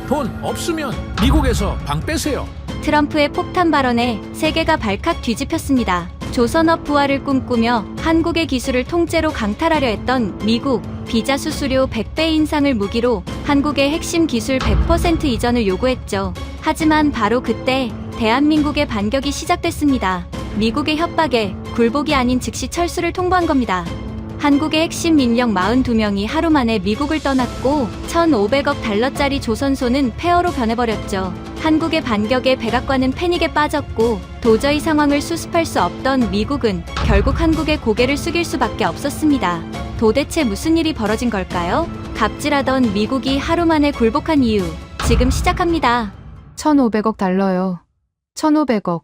돈 없으면 미국에서 방 빼세요. 트럼프의 폭탄 발언에 세계가 발칵 뒤집혔습니다. 조선업 부활을 꿈꾸며 한국의 기술을 통째로 강탈하려 했던 미국, 비자 수수료 100배 인상을 무기로 한국의 핵심 기술 100% 이전을 요구했죠. 하지만 바로 그때 대한민국의 반격이 시작됐습니다. 미국의 협박에 굴복이 아닌 즉시 철수를 통보한 겁니다. 한국의 핵심 인력 42명이 하루 만에 미국을 떠났고 1,500억 달러짜리 조선소는 폐허로 변해버렸죠. 한국의 반격에 백악관은 패닉에 빠졌고 도저히 상황을 수습할 수 없던 미국은 결국 한국의 고개를 숙일 수밖에 없었습니다. 도대체 무슨 일이 벌어진 걸까요? 갑질하던 미국이 하루 만에 굴복한 이유, 지금 시작합니다. 1,500억 달러요. 1,500억.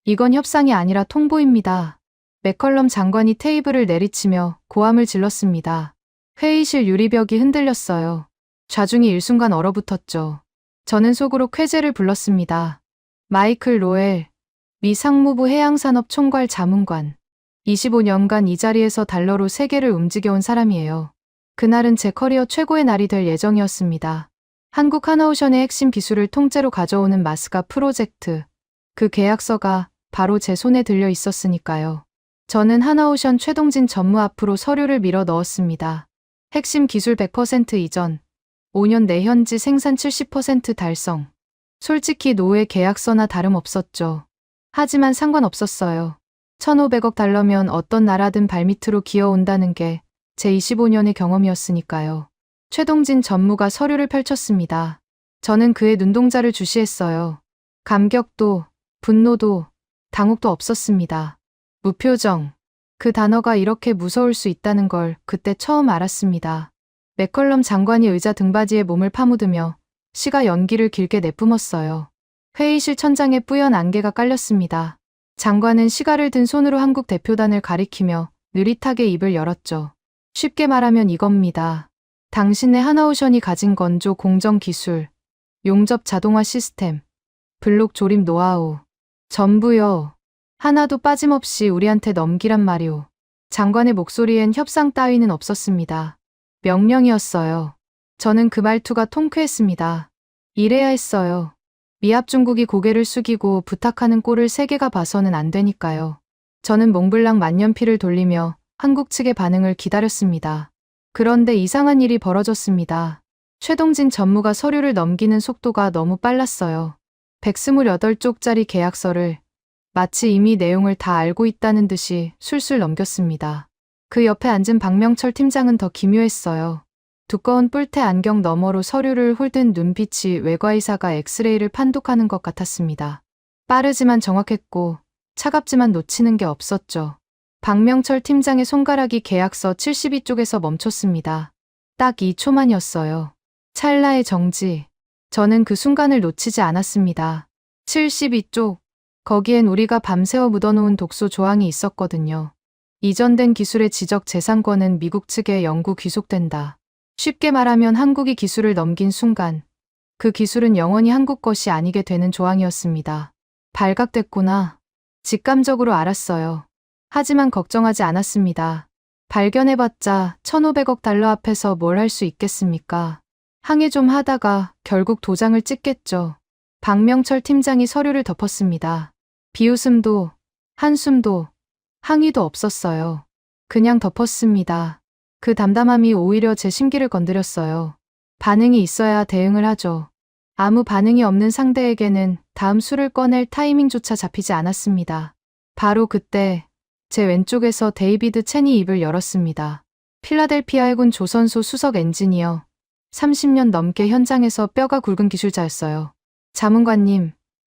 이건 협상이 아니라 통보입니다. 맥컬럼 장관이 테이블을 내리치며 고함을 질렀습니다. 회의실 유리벽이 흔들렸어요. 좌중이 일순간 얼어붙었죠. 저는 속으로 쾌재를 불렀습니다. 마이클 로엘, 미 상무부 해양산업 총괄 자문관. 25년간 이 자리에서 달러로 세계를 움직여온 사람이에요. 그날은 제 커리어 최고의 날이 될 예정이었습니다. 한국 하나오션의 핵심 기술을 통째로 가져오는 마스가 프로젝트. 그 계약서가 바로 제 손에 들려 있었으니까요. 저는 하나오션 최동진 전무 앞으로 서류를 밀어 넣었습니다. 핵심 기술 100% 이전, 5년 내 현지 생산 70% 달성. 솔직히 노예 계약서나 다름없었죠. 하지만 상관없었어요. 1,500억 달러면 어떤 나라든 발밑으로 기어온다는 게 제 25년의 경험이었으니까요. 최동진 전무가 서류를 펼쳤습니다. 저는 그의 눈동자를 주시했어요. 감격도, 분노도, 당혹도 없었습니다. 무표정. 그 단어가 이렇게 무서울 수 있다는 걸 그때 처음 알았습니다. 맥컬럼 장관이 의자 등받이에 몸을 파묻으며 시가 연기를 길게 내뿜었어요. 회의실 천장에 뿌연 안개가 깔렸습니다. 장관은 시가를 든 손으로 한국 대표단을 가리키며 느릿하게 입을 열었죠. 쉽게 말하면 이겁니다. 당신의 하나오션이 가진 건조 공정 기술, 용접 자동화 시스템, 블록 조립 노하우, 전부요. 하나도 빠짐없이 우리한테 넘기란 말이오. 장관의 목소리엔 협상 따위는 없었습니다. 명령이었어요. 저는 그 말투가 통쾌했습니다. 이래야 했어요. 미합 중국이 고개를 숙이고 부탁하는 꼴을 세계가 봐서는 안 되니까요. 저는 몽블랑 만년필을 돌리며 한국 측의 반응을 기다렸습니다. 그런데 이상한 일이 벌어졌습니다. 최동진 전무가 서류를 넘기는 속도가 너무 빨랐어요. 128쪽짜리 계약서를 마치 이미 내용을 다 알고 있다는 듯이 술술 넘겼습니다. 그 옆에 앉은 박명철 팀장은 더 기묘했어요. 두꺼운 뿔테 안경 너머로 서류를 홀든 눈빛이 외과의사가 엑스레이를 판독하는 것 같았습니다. 빠르지만 정확했고 차갑지만 놓치는 게 없었죠. 박명철 팀장의 손가락이 계약서 72쪽에서 멈췄습니다. 딱 2초만이었어요. 찰나의 정지. 저는 그 순간을 놓치지 않았습니다. 72쪽. 거기엔 우리가 밤새워 묻어놓은 독소 조항이 있었거든요. 이전된 기술의 지적 재산권은 미국 측에 영구 귀속된다. 쉽게 말하면 한국이 기술을 넘긴 순간 그 기술은 영원히 한국 것이 아니게 되는 조항이었습니다. 발각됐구나. 직감적으로 알았어요. 하지만 걱정하지 않았습니다. 발견해봤자 1,500억 달러 앞에서 뭘 할 수 있겠습니까? 항의 좀 하다가 결국 도장을 찍겠죠. 박명철 팀장이 서류를 덮었습니다. 비웃음도, 한숨도, 항의도 없었어요. 그냥 덮었습니다. 그 담담함이 오히려 제 심기를 건드렸어요. 반응이 있어야 대응을 하죠. 아무 반응이 없는 상대에게는 다음 수를 꺼낼 타이밍조차 잡히지 않았습니다. 바로 그때 제 왼쪽에서 데이비드 첸이 입을 열었습니다. 필라델피아 해군 조선소 수석 엔지니어, 30년 넘게 현장에서 뼈가 굵은 기술자였어요. 자문관님,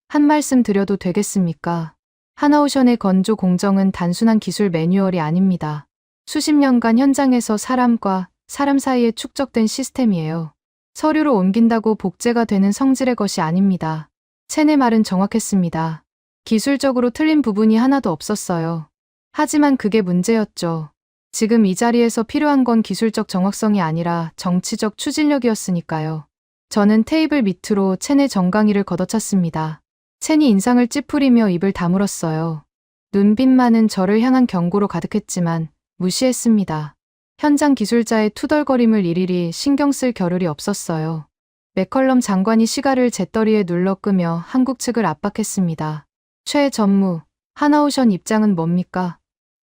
한 말씀 드려도 되겠습니까? 하나오션의 건조 공정은 단순한 기술 매뉴얼이 아닙니다. 수십 년간 현장에서 사람과 사람 사이에 축적된 시스템이에요. 서류로 옮긴다고 복제가 되는 성질의 것이 아닙니다. 첸의 말은 정확했습니다. 기술적으로 틀린 부분이 하나도 없었어요. 하지만 그게 문제였죠. 지금 이 자리에서 필요한 건 기술적 정확성이 아니라 정치적 추진력이었으니까요. 저는 테이블 밑으로 첸의 정강이를 걷어찼습니다. 첸이 인상을 찌푸리며 입을 다물었어요. 눈빛만은 저를 향한 경고로 가득했지만 무시했습니다. 현장 기술자의 투덜거림을 일일이 신경 쓸 겨를이 없었어요. 맥컬럼 장관이 시가를 재떨이에 눌러 끄며 한국 측을 압박했습니다. 최 전무, 하나오션 입장은 뭡니까?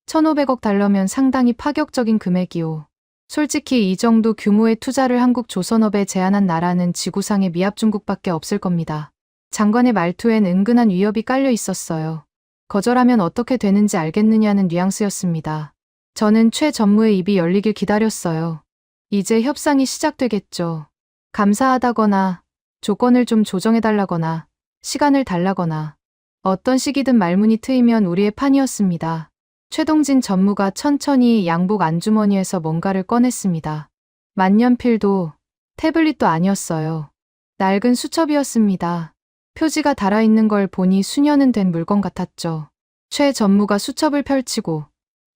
1,500억 달러면 상당히 파격적인 금액이오. 솔직히 이 정도 규모의 투자를 한국 조선업에 제안한 나라는 지구상에 미합 중국밖에 없을 겁니다. 장관의 말투엔 은근한 위협이 깔려 있었어요. 거절하면 어떻게 되는지 알겠느냐는 뉘앙스였습니다. 저는 최 전무의 입이 열리길 기다렸어요. 이제 협상이 시작되겠죠. 감사하다거나 조건을 좀 조정해달라거나 시간을 달라거나 어떤 시기든 말문이 트이면 우리의 판이었습니다. 최동진 전무가 천천히 양복 안주머니에서 뭔가를 꺼냈습니다. 만년필도 태블릿도 아니었어요. 낡은 수첩이었습니다. 표지가 달아있는 걸 보니 수년은 된 물건 같았죠. 최 전무가 수첩을 펼치고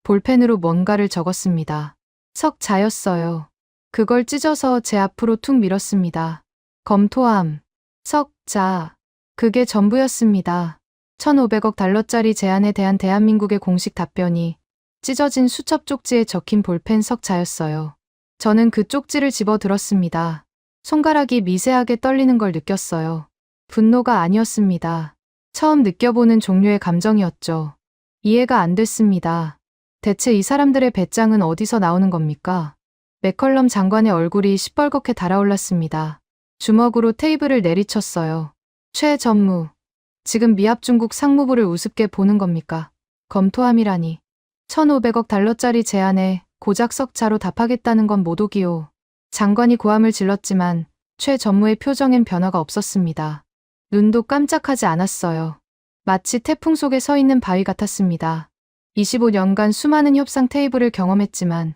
볼펜으로 뭔가를 적었습니다. 석자였어요. 그걸 찢어서 제 앞으로 툭 밀었습니다. 검토함, 석자, 그게 전부였습니다. 1,500억 달러짜리 제안에 대한 대한민국의 공식 답변이 찢어진 수첩 쪽지에 적힌 볼펜 석자였어요. 저는 그 쪽지를 집어 들었습니다. 손가락이 미세하게 떨리는 걸 느꼈어요. 분노가 아니었습니다. 처음 느껴보는 종류의 감정이었죠. 이해가 안 됐습니다. 대체 이 사람들의 배짱은 어디서 나오는 겁니까? 맥컬럼 장관의 얼굴이 시뻘겋게 달아올랐습니다. 주먹으로 테이블을 내리쳤어요. 최 전무, 지금 미합 중국 상무부를 우습게 보는 겁니까? 검토함이라니. 1,500억 달러짜리 제안에 고작 석자로 답하겠다는 건 모독이오. 장관이 고함을 질렀지만 최 전무의 표정엔 변화가 없었습니다. 눈도 깜짝하지 않았어요. 마치 태풍 속에 서 있는 바위 같았습니다. 25년간 수많은 협상 테이블을 경험했지만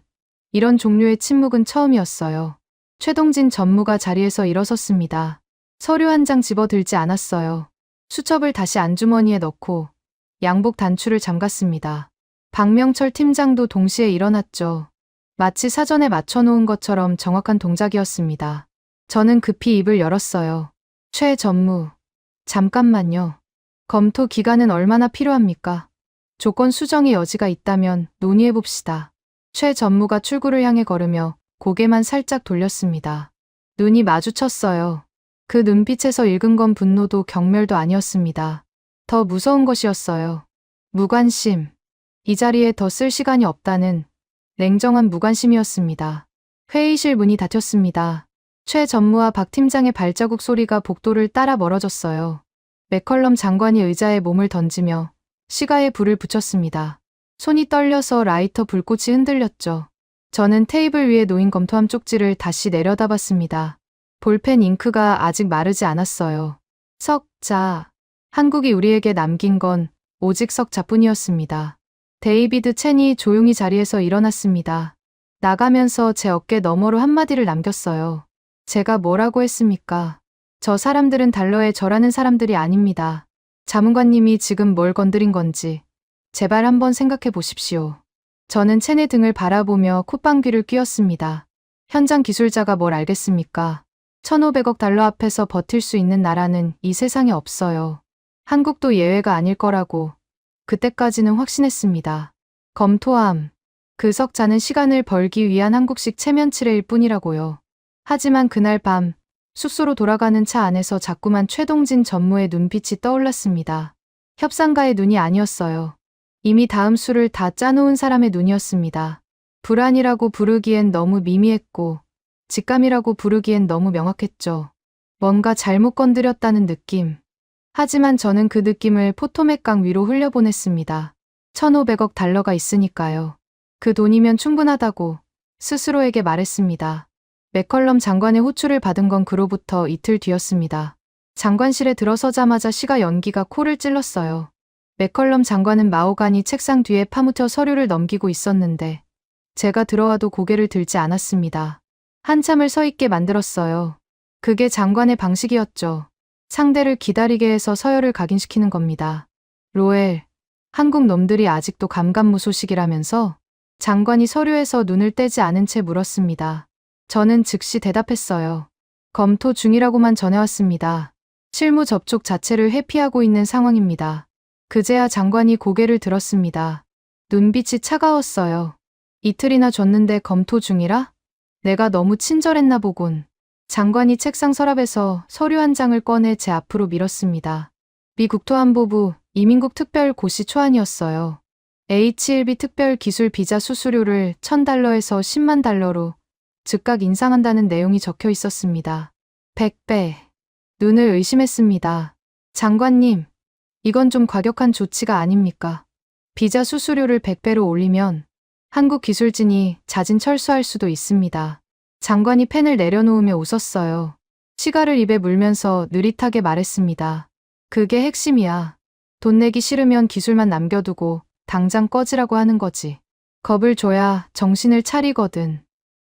이런 종류의 침묵은 처음이었어요. 최동진 전무가 자리에서 일어섰습니다. 서류 한 장 집어들지 않았어요. 수첩을 다시 안주머니에 넣고 양복 단추를 잠갔습니다. 박명철 팀장도 동시에 일어났죠. 마치 사전에 맞춰놓은 것처럼 정확한 동작이었습니다. 저는 급히 입을 열었어요. 최 전무, 잠깐만요. 검토 기간은 얼마나 필요합니까? 조건 수정의 여지가 있다면 논의해봅시다. 최 전무가 출구를 향해 걸으며 고개만 살짝 돌렸습니다. 눈이 마주쳤어요. 그 눈빛에서 읽은 건 분노도 경멸도 아니었습니다. 더 무서운 것이었어요. 무관심. 이 자리에 더 쓸 시간이 없다는 냉정한 무관심이었습니다. 회의실 문이 닫혔습니다. 최 전무와 박 팀장의 발자국 소리가 복도를 따라 멀어졌어요. 맥컬럼 장관이 의자에 몸을 던지며 시가에 불을 붙였습니다. 손이 떨려서 라이터 불꽃이 흔들렸죠. 저는 테이블 위에 놓인 검토함 쪽지를 다시 내려다봤습니다. 볼펜 잉크가 아직 마르지 않았어요. 석자. 한국이 우리에게 남긴 건 오직 석자뿐이었습니다. 데이비드 첸이 조용히 자리에서 일어났습니다. 나가면서 제 어깨 너머로 한마디를 남겼어요. 제가 뭐라고 했습니까? 저 사람들은 달러에 절하는 사람들이 아닙니다. 자문관님이 지금 뭘 건드린 건지 제발 한번 생각해 보십시오. 저는 첸의 등을 바라보며 콧방귀를 뀌었습니다. 현장 기술자가 뭘 알겠습니까? 1,500억 달러 앞에서 버틸 수 있는 나라는 이 세상에 없어요. 한국도 예외가 아닐 거라고 그때까지는 확신했습니다. 검토함. 그 석자는 시간을 벌기 위한 한국식 체면치레일 뿐이라고요. 하지만 그날 밤 숙소로 돌아가는 차 안에서 자꾸만 최동진 전무의 눈빛이 떠올랐습니다. 협상가의 눈이 아니었어요. 이미 다음 수를 다 짜놓은 사람의 눈이었습니다. 불안이라고 부르기엔 너무 미미했고 직감이라고 부르기엔 너무 명확했죠. 뭔가 잘못 건드렸다는 느낌. 하지만 저는 그 느낌을 포토맥강 위로 흘려보냈습니다. 1,500억 달러가 있으니까요. 그 돈이면 충분하다고 스스로에게 말했습니다. 맥컬럼 장관의 호출을 받은 건 그로부터 이틀 뒤였습니다. 장관실에 들어서자마자 시가 연기가 코를 찔렀어요. 맥컬럼 장관은 마호가니 책상 뒤에 파묻혀 서류를 넘기고 있었는데 제가 들어와도 고개를 들지 않았습니다. 한참을 서 있게 만들었어요. 그게 장관의 방식이었죠. 상대를 기다리게 해서 서열을 각인시키는 겁니다. 로엘, 한국 놈들이 아직도 감감무소식이라면서? 장관이 서류에서 눈을 떼지 않은 채 물었습니다. 저는 즉시 대답했어요. 검토 중이라고만 전해왔습니다. 실무 접촉 자체를 회피하고 있는 상황입니다. 그제야 장관이 고개를 들었습니다. 눈빛이 차가웠어요. 이틀이나 줬는데 검토 중이라? 내가 너무 친절했나 보군. 장관이 책상 서랍에서 서류 한 장을 꺼내 제 앞으로 밀었습니다. 미 국토안보부 이민국 특별고시 초안이었어요. H1B 특별 기술 비자 수수료를 $1,000에서 $10만 달러로 즉각 인상한다는 내용이 적혀 있었습니다. 100배. 눈을 의심했습니다. 장관님, 이건 좀 과격한 조치가 아닙니까? 비자 수수료를 100배로 올리면 한국 기술진이 자진 철수할 수도 있습니다. 장관이 펜을 내려놓으며 웃었어요. 시가를 입에 물면서 느릿하게 말했습니다. 그게 핵심이야. 돈 내기 싫으면 기술만 남겨두고 당장 꺼지라고 하는 거지. 겁을 줘야 정신을 차리거든.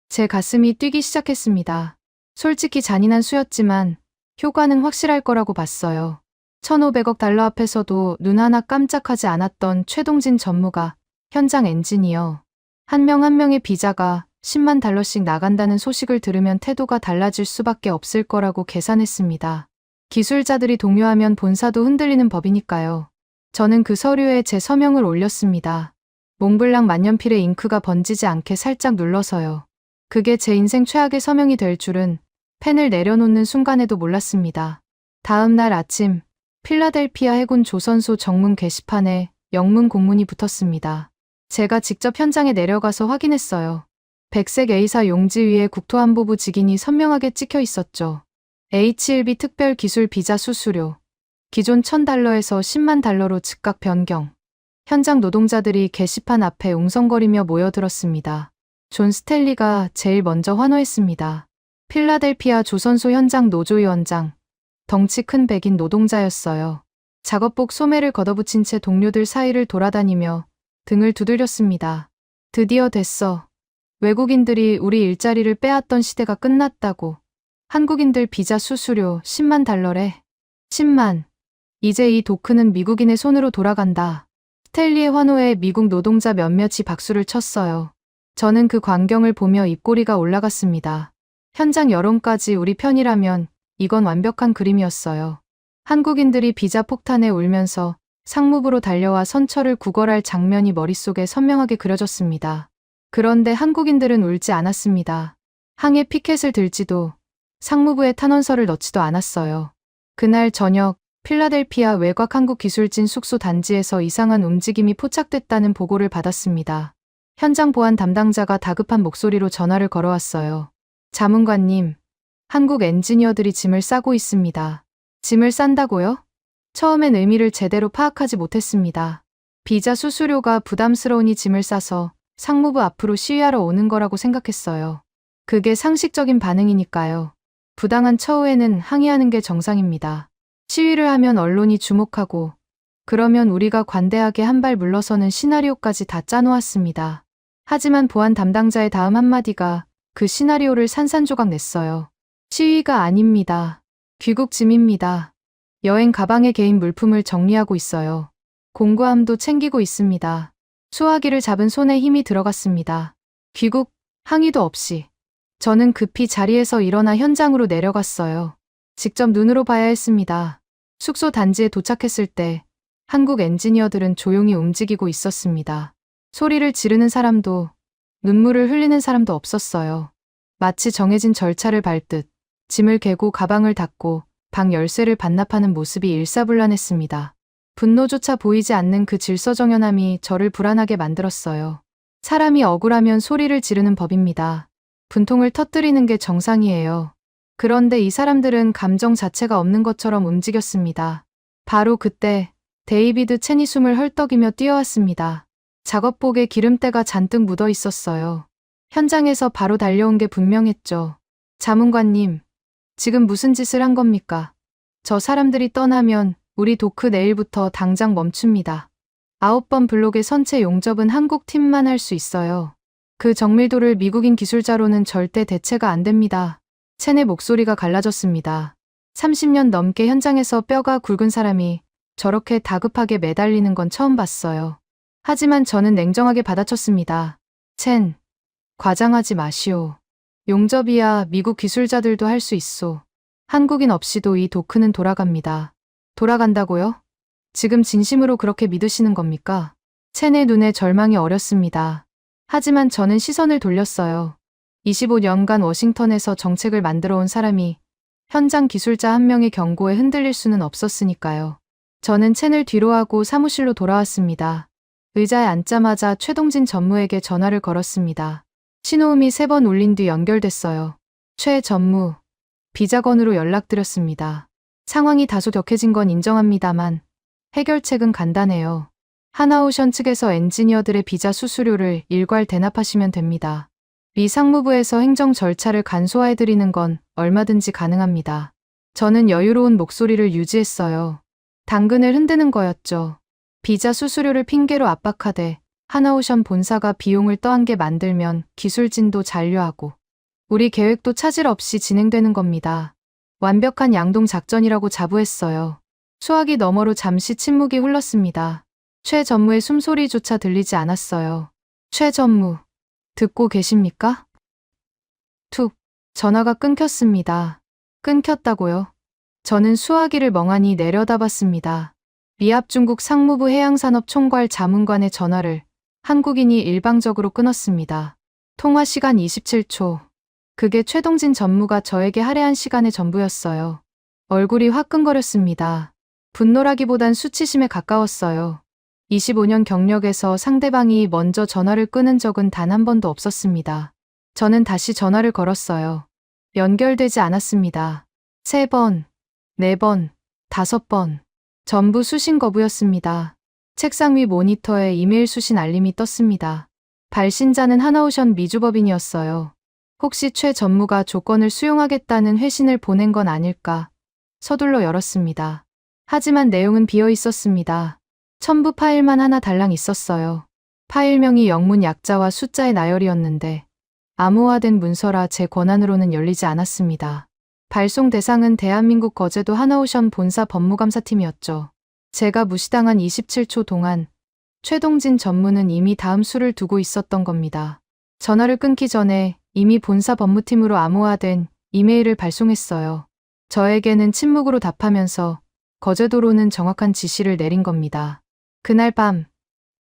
제 가슴이 뛰기 시작했습니다. 솔직히 잔인한 수였지만 효과는 확실할 거라고 봤어요. 1,500억 달러 앞에서도 눈 하나 깜짝하지 않았던 최동진 전무가 현장 엔지니어. 한 명 한 명의 비자가 10만 달러씩 나간다는 소식을 들으면 태도가 달라질 수밖에 없을 거라고 계산했습니다. 기술자들이 동요하면 본사도 흔들리는 법이니까요. 저는 그 서류에 제 서명을 올렸습니다. 몽블랑 만년필에 잉크가 번지지 않게 살짝 눌러서요. 그게 제 인생 최악의 서명이 될 줄은 펜을 내려놓는 순간에도 몰랐습니다. 다음 날 아침 필라델피아 해군 조선소 정문 게시판에 영문 공문이 붙었습니다. 제가 직접 현장에 내려가서 확인했어요. 백색 A사 용지 위에 국토안보부 직인이 선명하게 찍혀 있었죠. H1B 특별 기술 비자 수수료. 기존 $1,000에서 $10만 달러로 즉각 변경. 현장 노동자들이 게시판 앞에 웅성거리며 모여들었습니다. 존 스텔리가 제일 먼저 환호했습니다. 필라델피아 조선소 현장 노조위원장. 덩치 큰 백인 노동자였어요. 작업복 소매를 걷어붙인 채 동료들 사이를 돌아다니며 등을 두드렸습니다. 드디어 됐어. 외국인들이 우리 일자리를 빼앗던 시대가 끝났다고. 한국인들 비자 수수료 10만 달러래. 10만. 이제 이 도크는 미국인의 손으로 돌아간다. 스텔리의 환호에 미국 노동자 몇몇이 박수를 쳤어요. 저는 그 광경을 보며 입꼬리가 올라갔습니다. 현장 여론까지 우리 편이라면 이건 완벽한 그림이었어요. 한국인들이 비자 폭탄에 울면서 상무부로 달려와 선처를 구걸할 장면이 머릿속에 선명하게 그려졌습니다. 그런데 한국인들은 울지 않았습니다. 항해 피켓을 들지도 상무부에 탄원서를 넣지도 않았어요. 그날 저녁 필라델피아 외곽 한국기술진 숙소 단지에서 이상한 움직임이 포착됐다는 보고를 받았습니다. 현장 보안 담당자가 다급한 목소리로 전화를 걸어왔어요. 자문관님, 한국 엔지니어들이 짐을 싸고 있습니다. 짐을 싼다고요? 처음엔 의미를 제대로 파악하지 못했습니다. 비자 수수료가 부담스러우니 짐을 싸서 상무부 앞으로 시위하러 오는 거라고 생각했어요. 그게 상식적인 반응이니까요. 부당한 처우에는 항의하는 게 정상입니다. 시위를 하면 언론이 주목하고 그러면 우리가 관대하게 한 발 물러서는 시나리오까지 다 짜놓았습니다. 하지만 보안 담당자의 다음 한마디가 그 시나리오를 산산조각 냈어요. 시위가 아닙니다. 귀국 짐입니다. 여행 가방에 개인 물품을 정리하고 있어요. 공구함도 챙기고 있습니다. 수화기를 잡은 손에 힘이 들어갔습니다. 귀국, 항의도 없이. 저는 급히 자리에서 일어나 현장으로 내려갔어요. 직접 눈으로 봐야 했습니다. 숙소 단지에 도착했을 때 한국 엔지니어들은 조용히 움직이고 있었습니다. 소리를 지르는 사람도 눈물을 흘리는 사람도 없었어요. 마치 정해진 절차를 밟듯 짐을 개고 가방을 닫고 방 열쇠를 반납하는 모습이 일사불란했습니다. 분노조차 보이지 않는 그 질서정연함이 저를 불안하게 만들었어요. 사람이 억울하면 소리를 지르는 법입니다. 분통을 터뜨리는 게 정상이에요. 그런데 이 사람들은 감정 자체가 없는 것처럼 움직였습니다. 바로 그때 데이비드 첸이 숨을 헐떡이며 뛰어왔습니다. 작업복에 기름때가 잔뜩 묻어 있었어요. 현장에서 바로 달려온 게 분명했죠. 자문관님, 지금 무슨 짓을 한 겁니까? 저 사람들이 떠나면 우리 도크 내일부터 당장 멈춥니다. 9번 블록의 선체 용접은 한국 팀만 할 수 있어요. 그 정밀도를 미국인 기술자로는 절대 대체가 안 됩니다. 첸의 목소리가 갈라졌습니다. 30년 넘게 현장에서 뼈가 굵은 사람이 저렇게 다급하게 매달리는 건 처음 봤어요. 하지만 저는 냉정하게 받아쳤습니다. 첸, 과장하지 마시오. 용접이야 미국 기술자들도 할 수 있소. 한국인 없이도 이 도크는 돌아갑니다. 돌아간다고요? 지금 진심으로 그렇게 믿으시는 겁니까? 첸의 눈에 절망이 어렸습니다. 하지만 저는 시선을 돌렸어요. 25년간 워싱턴에서 정책을 만들어 온 사람이 현장 기술자 한 명의 경고에 흔들릴 수는 없었으니까요. 저는 채널 뒤로 하고 사무실로 돌아왔습니다. 의자에 앉자마자 최동진 전무에게 전화를 걸었습니다. 신호음이 3번 울린 뒤 연결됐어요. 최 전무, 비자건으로 연락드렸습니다. 상황이 다소 격해진 건 인정합니다만 해결책은 간단해요. 하나오션 측에서 엔지니어들의 비자 수수료를 일괄 대납하시면 됩니다. 미 상무부에서 행정 절차를 간소화해드리는 건 얼마든지 가능합니다. 저는 여유로운 목소리를 유지했어요. 당근을 흔드는 거였죠. 비자 수수료를 핑계로 압박하되 하나오션 본사가 비용을 떠안게 만들면 기술진도 잔류하고 우리 계획도 차질 없이 진행되는 겁니다. 완벽한 양동 작전이라고 자부했어요. 수화기 너머로 잠시 침묵이 흘렀습니다. 최 전무의 숨소리조차 들리지 않았어요. 최 전무, 듣고 계십니까? 툭, 전화가 끊겼습니다. 끊겼다고요? 저는 수화기를 멍하니 내려다봤습니다. 리압 중국 상무부 해양산업 총괄 자문관의 전화를 한국인이 일방적으로 끊었습니다. 통화 시간 27초. 그게 최동진 전무가 저에게 할애한 시간의 전부였어요. 얼굴이 화끈거렸습니다. 분노라기보단 수치심에 가까웠어요. 25년 경력에서 상대방이 먼저 전화를 끊은 적은 단 한 번도 없었습니다. 저는 다시 전화를 걸었어요. 연결되지 않았습니다. 3번, 4번, 5번. 전부 수신 거부였습니다. 책상 위 모니터에 이메일 수신 알림이 떴습니다. 발신자는 하나오션 미주법인이었어요. 혹시 최 전무가 조건을 수용하겠다는 회신을 보낸 건 아닐까? 서둘러 열었습니다. 하지만 내용은 비어 있었습니다. 첨부 파일만 하나 달랑 있었어요. 파일명이 영문 약자와 숫자의 나열이었는데 암호화된 문서라 제 권한으로는 열리지 않았습니다. 발송 대상은 대한민국 거제도 하나오션 본사 법무감사팀이었죠. 제가 무시당한 27초 동안 최동진 전무는 이미 다음 수를 두고 있었던 겁니다. 전화를 끊기 전에 이미 본사 법무팀으로 암호화된 이메일을 발송했어요. 저에게는 침묵으로 답하면서 거제도로는 정확한 지시를 내린 겁니다. 그날 밤,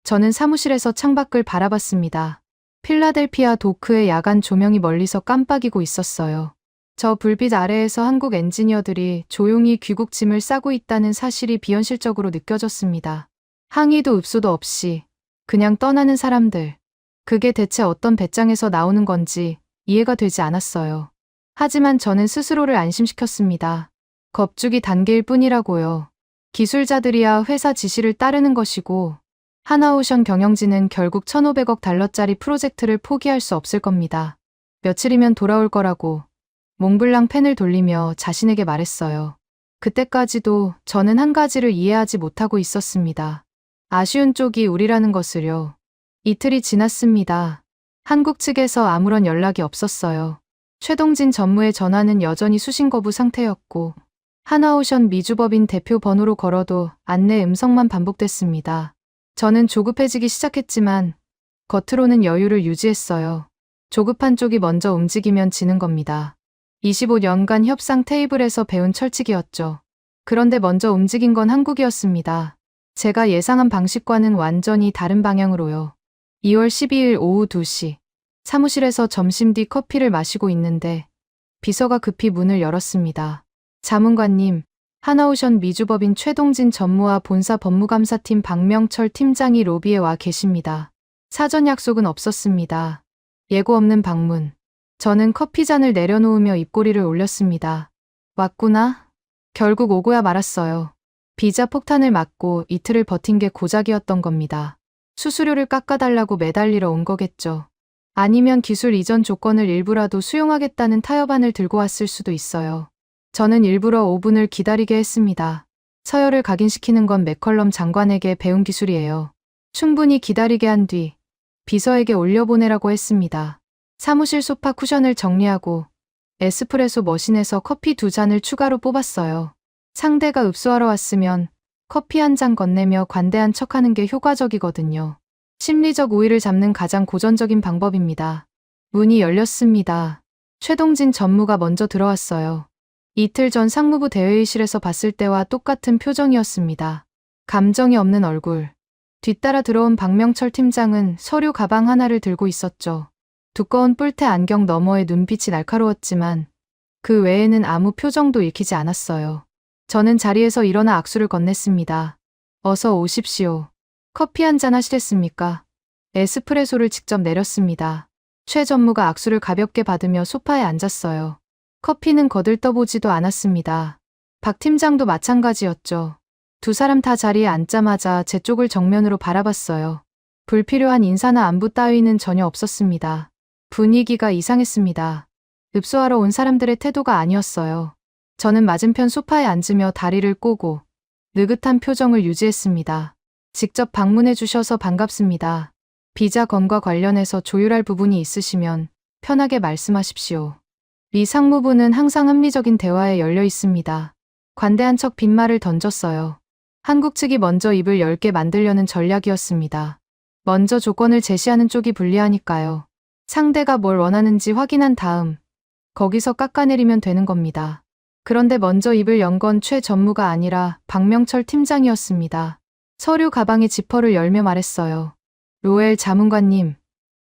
저는 사무실에서 창밖을 바라봤습니다. 필라델피아 도크의 야간 조명이 멀리서 깜빡이고 있었어요. 저 불빛 아래에서 한국 엔지니어들이 조용히 귀국 짐을 싸고 있다는 사실이 비현실적으로 느껴졌습니다. 항의도 읍소도 없이 그냥 떠나는 사람들. 그게 대체 어떤 배짱에서 나오는 건지 이해가 되지 않았어요. 하지만 저는 스스로를 안심시켰습니다. 겁주기 단계일 뿐이라고요. 기술자들이야 회사 지시를 따르는 것이고 하나오션 경영진은 결국 1,500억 달러짜리 프로젝트를 포기할 수 없을 겁니다. 며칠이면 돌아올 거라고 몽블랑 펜을 돌리며 자신에게 말했어요. 그때까지도 저는 한 가지를 이해하지 못하고 있었습니다. 아쉬운 쪽이 우리라는 것을요. 이틀이 지났습니다. 한국 측에서 아무런 연락이 없었어요. 최동진 전무의 전화는 여전히 수신 거부 상태였고 하나오션 미주법인 대표 번호로 걸어도 안내 음성만 반복됐습니다. 저는 조급해지기 시작했지만 겉으로는 여유를 유지했어요. 조급한 쪽이 먼저 움직이면 지는 겁니다. 25년간 협상 테이블에서 배운 철칙이었죠. 그런데 먼저 움직인 건 한국이었습니다. 제가 예상한 방식과는 완전히 다른 방향으로요. 2월 12일 오후 2시 사무실에서 점심 뒤 커피를 마시고 있는데 비서가 급히 문을 열었습니다. 자문관님, 하나오션 미주법인 최동진 전무와 본사 법무감사팀 박명철 팀장이 로비에 와 계십니다. 사전 약속은 없었습니다. 예고 없는 방문. 저는 커피잔을 내려놓으며 입꼬리를 올렸습니다. 왔구나. 결국 오고야 말았어요. 비자 폭탄을 맞고 이틀을 버틴 게 고작이었던 겁니다. 수수료를 깎아달라고 매달리러 온 거겠죠. 아니면 기술 이전 조건을 일부라도 수용하겠다는 타협안을 들고 왔을 수도 있어요. 저는 일부러 5분을 기다리게 했습니다. 서열을 각인시키는 건 맥컬럼 장관에게 배운 기술이에요. 충분히 기다리게 한 뒤 비서에게 올려보내라고 했습니다. 사무실 소파 쿠션을 정리하고 에스프레소 머신에서 커피 2잔을 추가로 뽑았어요. 상대가 읍소하러 왔으면 커피 한 잔 건네며 관대한 척하는 게 효과적이거든요. 심리적 우위를 잡는 가장 고전적인 방법입니다. 문이 열렸습니다. 최동진 전무가 먼저 들어왔어요. 이틀 전 상무부 대회의실에서 봤을 때와 똑같은 표정이었습니다. 감정이 없는 얼굴. 뒤따라 들어온 박명철 팀장은 서류 가방 하나를 들고 있었죠. 두꺼운 뿔테 안경 너머의 눈빛이 날카로웠지만 그 외에는 아무 표정도 읽히지 않았어요. 저는 자리에서 일어나 악수를 건넸습니다. 어서 오십시오. 커피 한잔 하시겠습니까? 에스프레소를 직접 내렸습니다. 최 전무가 악수를 가볍게 받으며 소파에 앉았어요. 커피는 거들떠보지도 않았습니다. 박 팀장도 마찬가지였죠. 두 사람 다 자리에 앉자마자 제 쪽을 정면으로 바라봤어요. 불필요한 인사나 안부 따위는 전혀 없었습니다. 분위기가 이상했습니다. 읍소하러 온 사람들의 태도가 아니었어요. 저는 맞은편 소파에 앉으며 다리를 꼬고 느긋한 표정을 유지했습니다. 직접 방문해 주셔서 반갑습니다. 비자 건과 관련해서 조율할 부분이 있으시면 편하게 말씀하십시오. 리 상무부는 항상 합리적인 대화에 열려 있습니다. 관대한 척 빈말을 던졌어요. 한국 측이 먼저 입을 열게 만들려는 전략이었습니다. 먼저 조건을 제시하는 쪽이 불리하니까요. 상대가 뭘 원하는지 확인한 다음 거기서 깎아내리면 되는 겁니다. 그런데 먼저 입을 연 건 최 전무가 아니라 박명철 팀장이었습니다. 서류 가방의 지퍼를 열며 말했어요. 로엘 자문관님,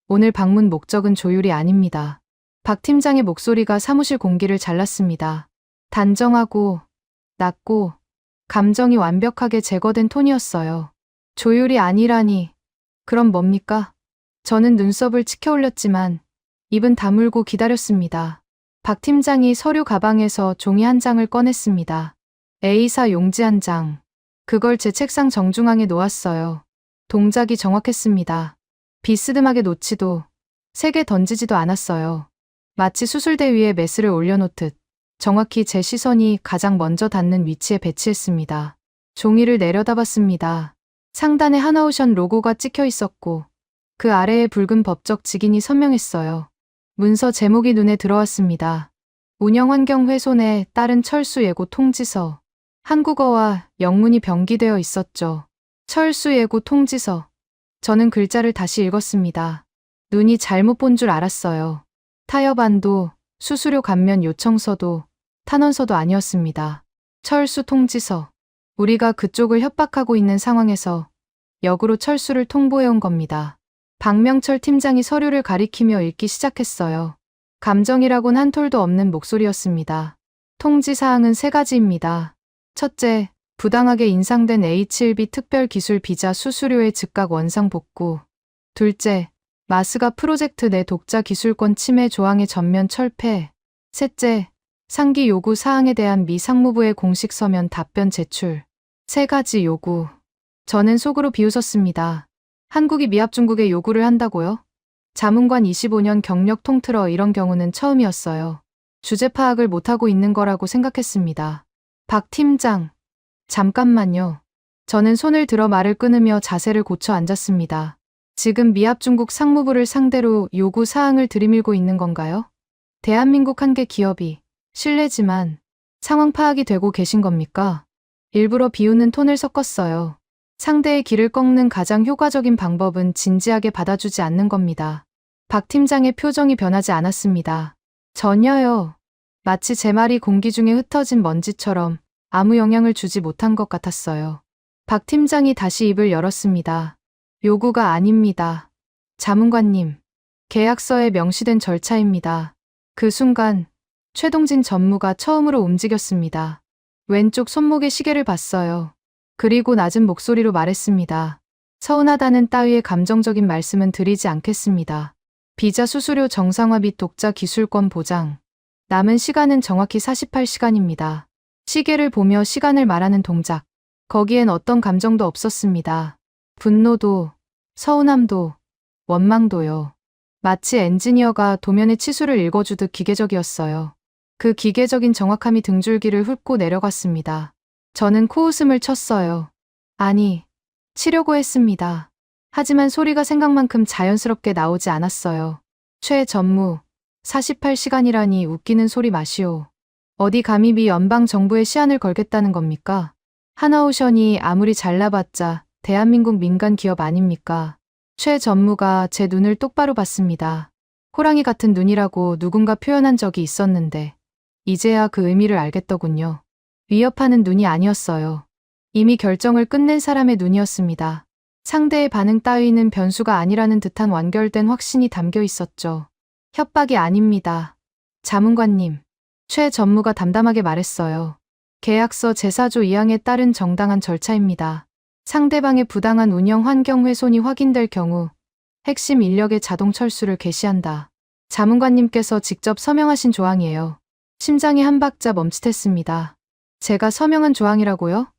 오늘 방문 목적은 조율이 아닙니다. 박 팀장의 목소리가 사무실 공기를 잘랐습니다. 단정하고 낮고 감정이 완벽하게 제거된 톤이었어요. 조율이 아니라니, 그럼 뭡니까? 저는 눈썹을 치켜 올렸지만 입은 다물고 기다렸습니다. 박 팀장이 서류 가방에서 종이 한 장을 꺼냈습니다. A사 용지 한 장. 그걸 제 책상 정중앙에 놓았어요. 동작이 정확했습니다. 비스듬하게 놓지도 세게 던지지도 않았어요. 마치 수술대 위에 메스를 올려놓듯 정확히 제 시선이 가장 먼저 닿는 위치에 배치했습니다. 종이를 내려다봤습니다. 상단에 하나오션 로고가 찍혀 있었고 그 아래에 붉은 법적 직인이 선명했어요. 문서 제목이 눈에 들어왔습니다. 운영환경 훼손에 따른 철수 예고 통지서. 한국어와 영문이 병기되어 있었죠. 철수 예고 통지서. 저는 글자를 다시 읽었습니다. 눈이 잘못 본 줄 알았어요. 타협안도, 수수료 감면 요청서도, 탄원서도 아니었습니다. 철수 통지서. 우리가 그쪽을 협박하고 있는 상황에서 역으로 철수를 통보해온 겁니다. 박명철 팀장이 서류를 가리키며 읽기 시작했어요. 감정이라곤 한 톨도 없는 목소리였습니다. 통지사항은 3가지입니다. 첫째, 부당하게 인상된 H1B 특별기술 비자 수수료의 즉각 원상 복구. 둘째, 마스가 프로젝트 내 독자 기술권 침해 조항의 전면 철폐. 셋째, 상기 요구 사항에 대한 미 상무부의 공식 서면 답변 제출. 3가지 요구. 저는 속으로 비웃었습니다. 한국이 미합 중국에 요구를 한다고요? 자문관 25년 경력 통틀어 이런 경우는 처음이었어요. 주제 파악을 못하고 있는 거라고 생각했습니다. 박 팀장, 잠깐만요. 저는 손을 들어 말을 끊으며 자세를 고쳐 앉았습니다. 지금 미합 중국 상무부를 상대로 요구 사항을 들이밀고 있는 건가요? 대한민국 한 개 기업이, 실례지만 상황 파악이 되고 계신 겁니까? 일부러 비웃는 톤을 섞었어요. 상대의 길을 꺾는 가장 효과적인 방법은 진지하게 받아주지 않는 겁니다. 박 팀장의 표정이 변하지 않았습니다. 전혀요. 마치 제 말이 공기 중에 흩어진 먼지처럼 아무 영향을 주지 못한 것 같았어요. 박 팀장이 다시 입을 열었습니다. 요구가 아닙니다. 자문관님, 계약서에 명시된 절차입니다. 그 순간 최동진 전무가 처음으로 움직였습니다. 왼쪽 손목에 시계를 봤어요. 그리고 낮은 목소리로 말했습니다. 서운하다는 따위의 감정적인 말씀은 드리지 않겠습니다. 비자 수수료 정상화 및 독자 기술권 보장. 남은 시간은 정확히 48시간입니다. 시계를 보며 시간을 말하는 동작. 거기엔 어떤 감정도 없었습니다. 분노도, 서운함도, 원망도요. 마치 엔지니어가 도면의 치수를 읽어주듯 기계적이었어요. 그 기계적인 정확함이 등줄기를 훑고 내려갔습니다. 저는 코웃음을 쳤어요. 아니, 치려고 했습니다. 하지만 소리가 생각만큼 자연스럽게 나오지 않았어요. 최 전무, 48시간이라니 웃기는 소리 마시오. 어디 감히 미 연방정부에 시한을 걸겠다는 겁니까? 하나오션이 아무리 잘나봤자 대한민국 민간 기업 아닙니까? 최 전무가 제 눈을 똑바로 봤습니다. 호랑이 같은 눈이라고 누군가 표현한 적이 있었는데 이제야 그 의미를 알겠더군요. 위협하는 눈이 아니었어요. 이미 결정을 끝낸 사람의 눈이었습니다. 상대의 반응 따위는 변수가 아니라는 듯한 완결된 확신이 담겨 있었죠. 협박이 아닙니다. 자문관님, 최 전무가 담담하게 말했어요. 계약서 제4조 2항에 따른 정당한 절차입니다. 상대방의 부당한 운영 환경 훼손이 확인될 경우 핵심 인력의 자동 철수를 개시한다. 자문관님께서 직접 서명하신 조항이에요. 심장이 한 박자 멈칫했습니다. 제가 서명한 조항이라고요?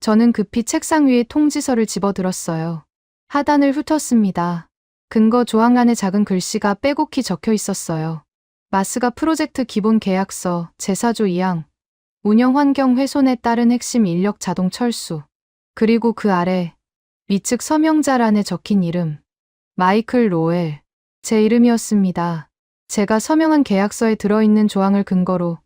저는 급히 책상 위에 통지서를 집어들었어요. 하단을 훑었습니다. 근거 조항 안에 작은 글씨가 빼곡히 적혀 있었어요. 마스가 프로젝트 기본 계약서 제4조 2항 운영 환경 훼손에 따른 핵심 인력 자동 철수. 그리고 그 아래 위측 서명자란에 적힌 이름 마이클 로엘. 제 이름이었습니다. 제가 서명한 계약서에 들어있는 조항을 근거로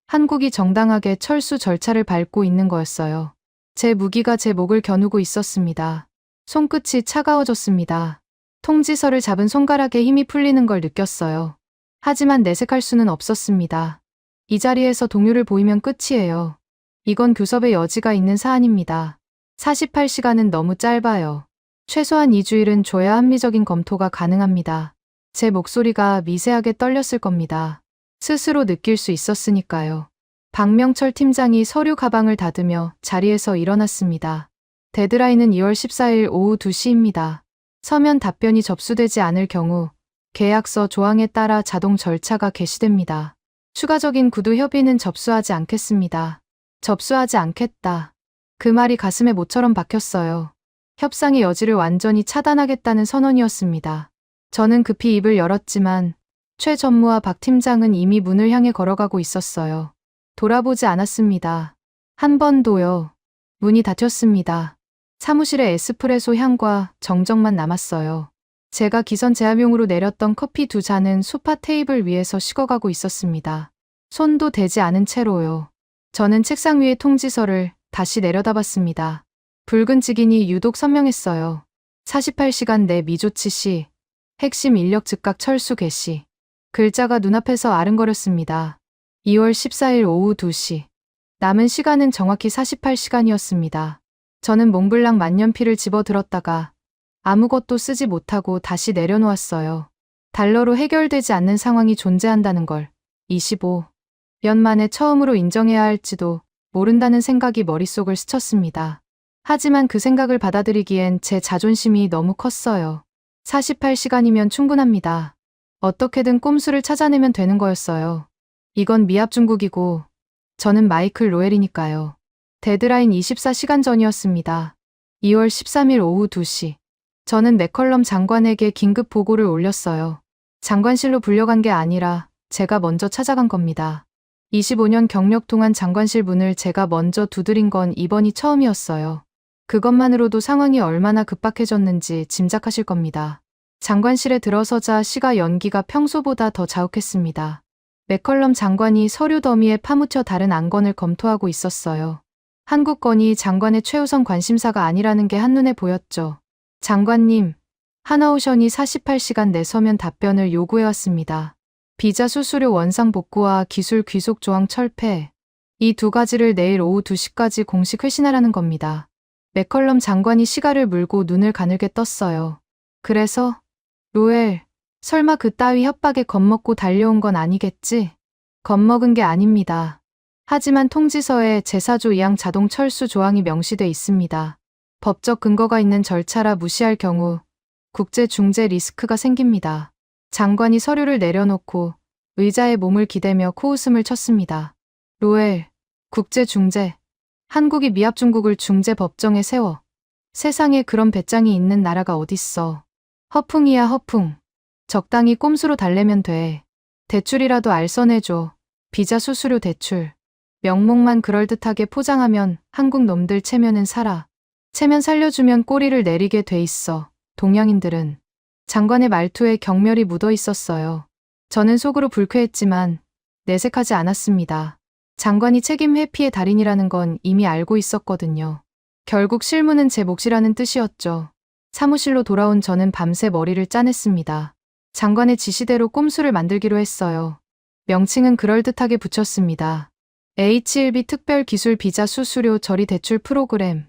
한국이 정당하게 철수 절차를 밟고 있는 거였어요. 제 무기가 제 목을 겨누고 있었습니다. 손끝이 차가워졌습니다. 통지서를 잡은 손가락에 힘이 풀리는 걸 느꼈어요. 하지만 내색할 수는 없었습니다. 이 자리에서 동요를 보이면 끝이에요. 이건 교섭의 여지가 있는 사안입니다. 48시간은 너무 짧아요. 최소한 2주일은 줘야 합리적인 검토가 가능합니다. 제 목소리가 미세하게 떨렸을 겁니다. 스스로 느낄 수 있었으니까요. 박명철 팀장이 서류 가방을 닫으며 자리에서 일어났습니다. 데드라인은 2월 14일 오후 2시입니다. 서면 답변이 접수되지 않을 경우 계약서 조항에 따라 자동 절차가 개시됩니다. 추가적인 구두 협의는 접수하지 않겠습니다. 접수하지 않겠다. 그 말이 가슴에 모처럼 박혔어요. 협상의 여지를 완전히 차단하겠다는 선언이었습니다. 저는 급히 입을 열었지만 최 전무와 박 팀장은 이미 문을 향해 걸어가고 있었어요. 돌아보지 않았습니다. 한 번도요. 문이 닫혔습니다. 사무실에 에스프레소 향과 정적만 남았어요. 제가 기선 제압용으로 내렸던 커피 2잔은 소파 테이블 위에서 식어가고 있었습니다. 손도 대지 않은 채로요. 저는 책상 위의 통지서를 다시 내려다봤습니다. 붉은 직인이 유독 선명했어요. 48시간 내 미조치 시 핵심 인력 즉각 철수 개시. 글자가 눈앞에서 아른거렸습니다. 2월 14일 오후 2시. 남은 시간은 정확히 48시간이었습니다. 저는 몽블랑 만년필을 집어들었다가 아무것도 쓰지 못하고 다시 내려놓았어요. 달러로 해결되지 않는 상황이 존재한다는 걸 25년 만에 처음으로 인정해야 할지도 모른다는 생각이 머릿속을 스쳤습니다. 하지만 그 생각을 받아들이기엔 제 자존심이 너무 컸어요. 48시간이면 충분합니다. 어떻게든 꼼수를 찾아내면 되는 거였어요. 이건 미합 중국이고 저는 마이클 로엘이니까요. 데드라인 24시간 전이었습니다. 2월 13일 오후 2시. 저는 맥컬럼 장관에게 긴급 보고를 올렸어요. 장관실로 불려간 게 아니라 제가 먼저 찾아간 겁니다. 25년 경력 동안 장관실 문을 제가 먼저 두드린 건 이번이 처음이었어요. 그것만으로도 상황이 얼마나 급박해졌는지 짐작하실 겁니다. 장관실에 들어서자 시가 연기가 평소보다 더 자욱했습니다. 맥컬럼 장관이 서류 더미에 파묻혀 다른 안건을 검토하고 있었어요. 한국 건이 장관의 최우선 관심사가 아니라는 게 한눈에 보였죠. 장관님, 하나오션이 48시간 내 서면 답변을 요구해왔습니다. 비자 수수료 원상 복구와 기술 귀속 조항 철폐. 이 두 가지를 내일 오후 2시까지 공식 회신하라는 겁니다. 맥컬럼 장관이 시가를 물고 눈을 가늘게 떴어요. 그래서? 로엘, 설마 그따위 협박에 겁먹고 달려온 건 아니겠지? 겁먹은 게 아닙니다. 하지만 통지서에 제4조 2항 자동 철수 조항이 명시돼 있습니다. 법적 근거가 있는 절차라 무시할 경우 국제 중재 리스크가 생깁니다. 장관이 서류를 내려놓고 의자에 몸을 기대며 코웃음을 쳤습니다. 로엘, 국제 중재. 한국이 미합 중국을 중재 법정에 세워. 세상에 그런 배짱이 있는 나라가 어딨어. 허풍이야 허풍. 적당히 꼼수로 달래면 돼. 대출이라도 알선해줘. 비자 수수료 대출. 명목만 그럴듯하게 포장하면 한국 놈들 체면은 살아. 체면 살려주면 꼬리를 내리게 돼 있어. 동양인들은. 장관의 말투에 경멸이 묻어 있었어요. 저는 속으로 불쾌했지만 내색하지 않았습니다. 장관이 책임 회피의 달인이라는 건 이미 알고 있었거든요. 결국 실무는 제 몫이라는 뜻이었죠. 사무실로 돌아온 저는 밤새 머리를 짜냈습니다. 장관의 지시대로 꼼수를 만들기로 했어요. 명칭은 그럴듯하게 붙였습니다. H1B 특별기술 비자 수수료 처리 대출 프로그램.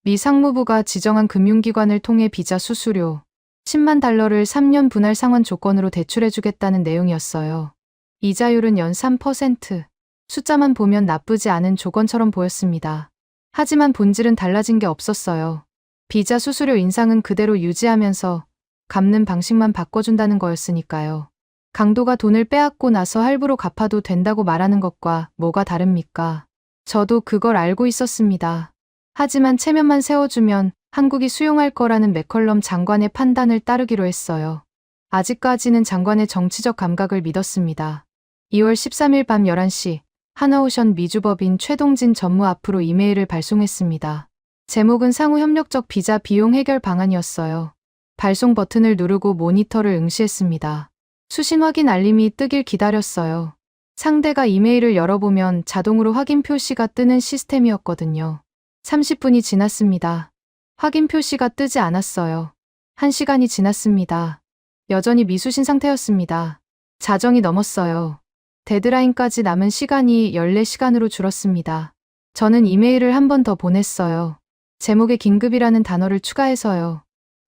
미 상무부가 지정한 금융기관을 통해 비자 수수료, 10만 달러를 3년 분할 상환 조건으로 대출해주겠다는 내용이었어요. 이자율은 연 3%. 숫자만 보면 나쁘지 않은 조건처럼 보였습니다. 하지만 본질은 달라진 게 없었어요. 비자 수수료 인상은 그대로 유지하면서 갚는 방식만 바꿔준다는 거였으니까요. 강도가 돈을 빼앗고 나서 할부로 갚아도 된다고 말하는 것과 뭐가 다릅니까? 저도 그걸 알고 있었습니다. 하지만 체면만 세워주면 한국이 수용할 거라는 맥컬럼 장관의 판단을 따르기로 했어요. 아직까지는 장관의 정치적 감각을 믿었습니다. 2월 13일 밤 11시 하나오션 미주법인 최동진 전무 앞으로 이메일을 발송했습니다. 제목은 상호 협력적 비자 비용 해결 방안이었어요. 발송 버튼을 누르고 모니터를 응시했습니다. 수신 확인 알림이 뜨길 기다렸어요. 상대가 이메일을 열어보면 자동으로 확인 표시가 뜨는 시스템이었거든요. 30분이 지났습니다. 확인 표시가 뜨지 않았어요. 1시간이 지났습니다. 여전히 미수신 상태였습니다. 자정이 넘었어요. 데드라인까지 남은 시간이 14시간으로 줄었습니다. 저는 이메일을 한 번 더 보냈어요. 제목에 긴급이라는 단어를 추가해서요.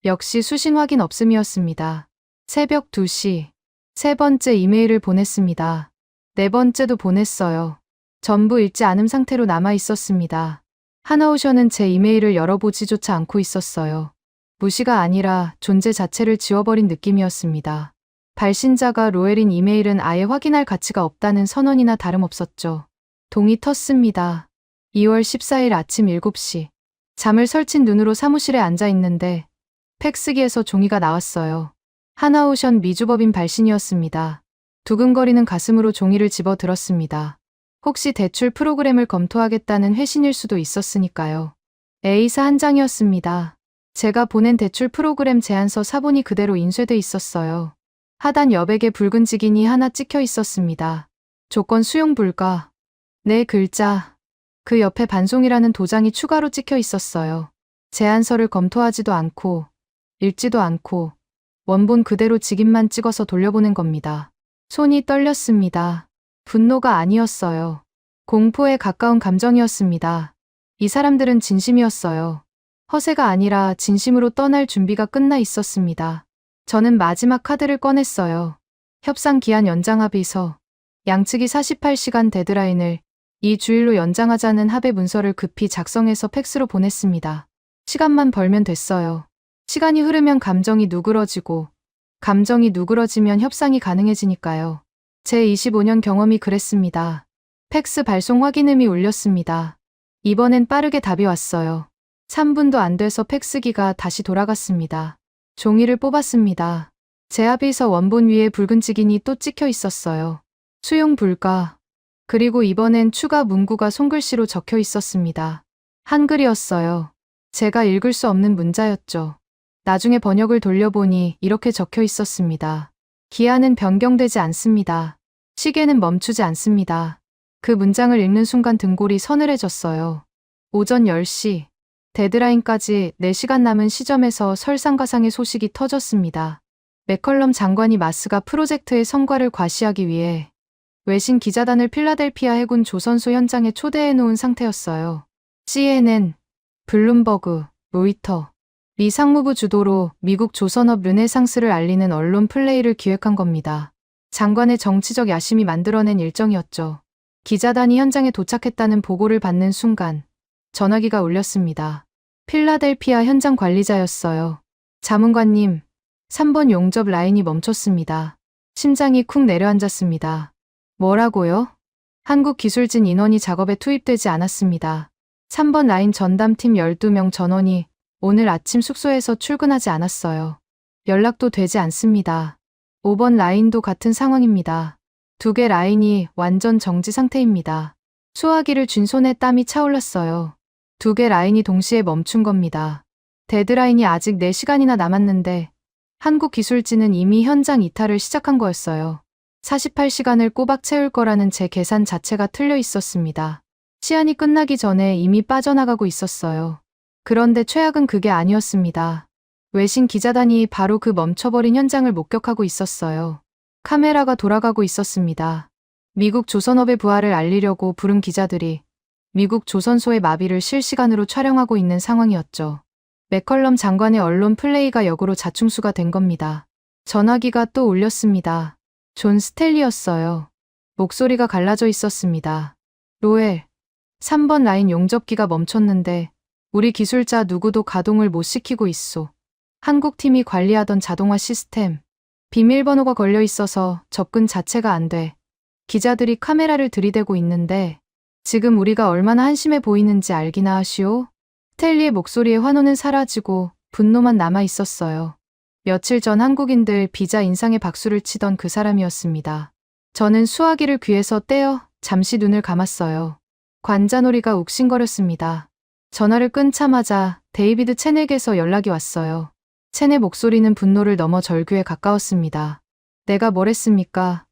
역시 수신 확인 없음이었습니다. 새벽 2시. 세 번째 이메일을 보냈습니다. 네 번째도 보냈어요. 전부 읽지 않은 상태로 남아 있었습니다. 하나오션은 제 이메일을 열어보지조차 않고 있었어요. 무시가 아니라 존재 자체를 지워버린 느낌이었습니다. 발신자가 로엘인 이메일은 아예 확인할 가치가 없다는 선언이나 다름없었죠. 동이 텄습니다. 2월 14일 아침 7시. 잠을 설친 눈으로 사무실에 앉아 있는데 팩스기에서 종이가 나왔어요. 하나오션 미주법인 발신이었습니다. 두근거리는 가슴으로 종이를 집어 들었습니다. 혹시 대출 프로그램을 검토하겠다는 회신일 수도 있었으니까요. A사 한 장이었습니다. 제가 보낸 대출 프로그램 제안서 사본이 그대로 인쇄돼 있었어요. 하단 여백에 붉은 직인이 하나 찍혀 있었습니다. 조건 수용 불가. 네 글자. 그 옆에 반송이라는 도장이 추가로 찍혀 있었어요. 제안서를 검토하지도 않고 읽지도 않고 원본 그대로 직인만 찍어서 돌려보낸 겁니다. 손이 떨렸습니다. 분노가 아니었어요. 공포에 가까운 감정이었습니다. 이 사람들은 진심이었어요. 허세가 아니라 진심으로 떠날 준비가 끝나 있었습니다. 저는 마지막 카드를 꺼냈어요. 협상 기한 연장 합의서. 양측이 48시간 데드라인을 2주일로 연장하자는 합의 문서를 급히 작성해서 팩스로 보냈습니다. 시간만 벌면 됐어요. 시간이 흐르면 감정이 누그러지고 감정이 누그러지면 협상이 가능해지니까요. 제 25년 경험이 그랬습니다. 팩스 발송 확인음이 울렸습니다. 이번엔 빠르게 답이 왔어요. 3분도 안 돼서 팩스기가 다시 돌아갔습니다. 종이를 뽑았습니다. 제 합의서 원본 위에 붉은 직인이 또 찍혀 있었어요. 수용 불가. 그리고 이번엔 추가 문구가 손글씨로 적혀 있었습니다. 한글이었어요. 제가 읽을 수 없는 문자였죠. 나중에 번역을 돌려보니 이렇게 적혀 있었습니다. 기한은 변경되지 않습니다. 시계는 멈추지 않습니다. 그 문장을 읽는 순간 등골이 서늘해졌어요. 오전 10시. 데드라인까지 4시간 남은 시점에서 설상가상의 소식이 터졌습니다. 맥컬럼 장관이 마스가 프로젝트의 성과를 과시하기 위해 외신 기자단을 필라델피아 해군 조선소 현장에 초대해 놓은 상태였어요. CNN, 블룸버그, 로이터, 리 상무부 주도로 미국 조선업 르네상스를 알리는 언론 플레이를 기획한 겁니다. 장관의 정치적 야심이 만들어낸 일정이었죠. 기자단이 현장에 도착했다는 보고를 받는 순간 전화기가 울렸습니다. 필라델피아 현장 관리자였어요. 자문관님, 3번 용접 라인이 멈췄습니다. 심장이 쿵 내려앉았습니다. 뭐라고요? 한국 기술진 인원이 작업에 투입되지 않았습니다. 3번 라인 전담팀 12명 전원이 오늘 아침 숙소에서 출근하지 않았어요. 연락도 되지 않습니다. 5번 라인도 같은 상황입니다. 2개 라인이 완전 정지 상태입니다. 수화기를 쥔 손에 땀이 차올랐어요. 2개 라인이 동시에 멈춘 겁니다. 데드라인이 아직 4시간이나 남았는데 한국 기술진은 이미 현장 이탈을 시작한 거였어요. 48시간을 꼬박 채울 거라는 제 계산 자체가 틀려 있었습니다. 시한이 끝나기 전에 이미 빠져나가고 있었어요. 그런데 최악은 그게 아니었습니다. 외신 기자단이 바로 그 멈춰버린 현장을 목격하고 있었어요. 카메라가 돌아가고 있었습니다. 미국 조선업의 부활을 알리려고 부른 기자들이 미국 조선소의 마비를 실시간으로 촬영하고 있는 상황이었죠. 맥컬럼 장관의 언론 플레이가 역으로 자충수가 된 겁니다. 전화기가 또 울렸습니다. 존 스텔리였어요. 목소리가 갈라져 있었습니다. 로엘, 3번 라인 용접기가 멈췄는데 우리 기술자 누구도 가동을 못 시키고 있소. 한국팀이 관리하던 자동화 시스템, 비밀번호가 걸려 있어서 접근 자체가 안 돼. 기자들이 카메라를 들이대고 있는데 지금 우리가 얼마나 한심해 보이는지 알기나 하시오? 스텔리의 목소리에 환호는 사라지고 분노만 남아 있었어요. 며칠 전 한국인들 비자 인상에 박수를 치던 그 사람이었습니다. 저는 수화기를 귀에서 떼어 잠시 눈을 감았어요. 관자놀이가 욱신거렸습니다. 전화를 끊자마자 데이비드 첸에게서 연락이 왔어요. 첸의 목소리는 분노를 넘어 절규에 가까웠습니다. 내가 뭘 했습니까?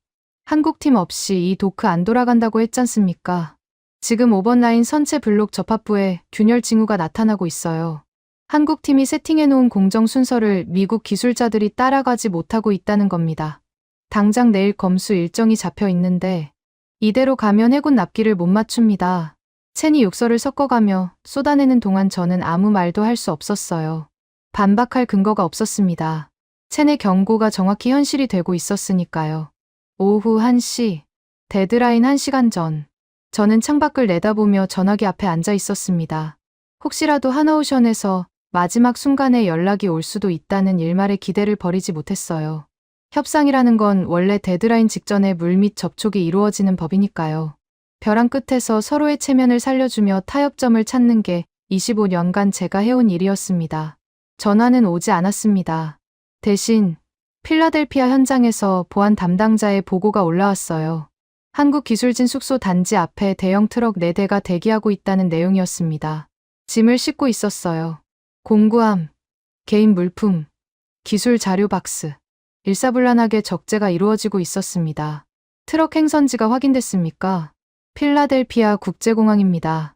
한국팀 없이 이 도크 안 돌아간다고 했잖습니까? 지금 5번 라인 선체 블록 접합부에 균열 징후가 나타나고 있어요. 한국팀이 세팅해놓은 공정 순서를 미국 기술자들이 따라가지 못하고 있다는 겁니다. 당장 내일 검수 일정이 잡혀 있는데 이대로 가면 해군 납기를 못 맞춥니다. 첸이 욕설을 섞어가며 쏟아내는 동안 저는 아무 말도 할 수 없었어요. 반박할 근거가 없었습니다. 첸의 경고가 정확히 현실이 되고 있었으니까요. 오후 1시, 데드라인 1시간 전, 저는 창밖을 내다보며 전화기 앞에 앉아 있었습니다. 혹시라도 하나오션에서 마지막 순간에 연락이 올 수도 있다는 일말의 기대를 버리지 못했어요. 협상이라는 건 원래 데드라인 직전에 물밑 접촉이 이루어지는 법이니까요. 벼랑 끝에서 서로의 체면을 살려주며 타협점을 찾는 게 25년간 제가 해온 일이었습니다. 전화는 오지 않았습니다. 대신 필라델피아 현장에서 보안 담당자의 보고가 올라왔어요. 한국기술진 숙소 단지 앞에 대형 트럭 4대가 대기하고 있다는 내용이었습니다. 짐을 싣고 있었어요. 공구함, 개인 물품, 기술 자료 박스. 일사불란하게 적재가 이루어지고 있었습니다. 트럭 행선지가 확인됐습니까? 필라델피아 국제공항입니다.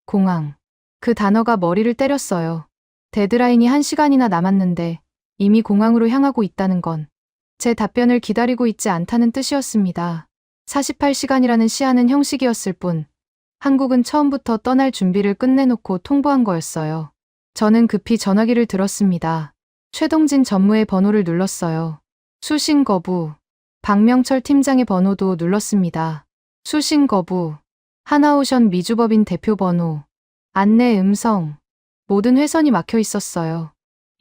공항. 그 단어가 머리를 때렸어요. 데드라인이 1시간이나 남았는데 이미 공항으로 향하고 있다는 건 제 답변을 기다리고 있지 않다는 뜻이었습니다. 48시간이라는 시한은 형식이었을 뿐 한국은 처음부터 떠날 준비를 끝내놓고 통보한 거였어요. 저는 급히 전화기를 들었습니다. 최동진 전무의 번호를 눌렀어요. 수신 거부. 박명철 팀장의 번호도 눌렀습니다. 수신 거부. 하나오션 미주법인 대표 번호. 안내 음성. 모든 회선이 막혀 있었어요.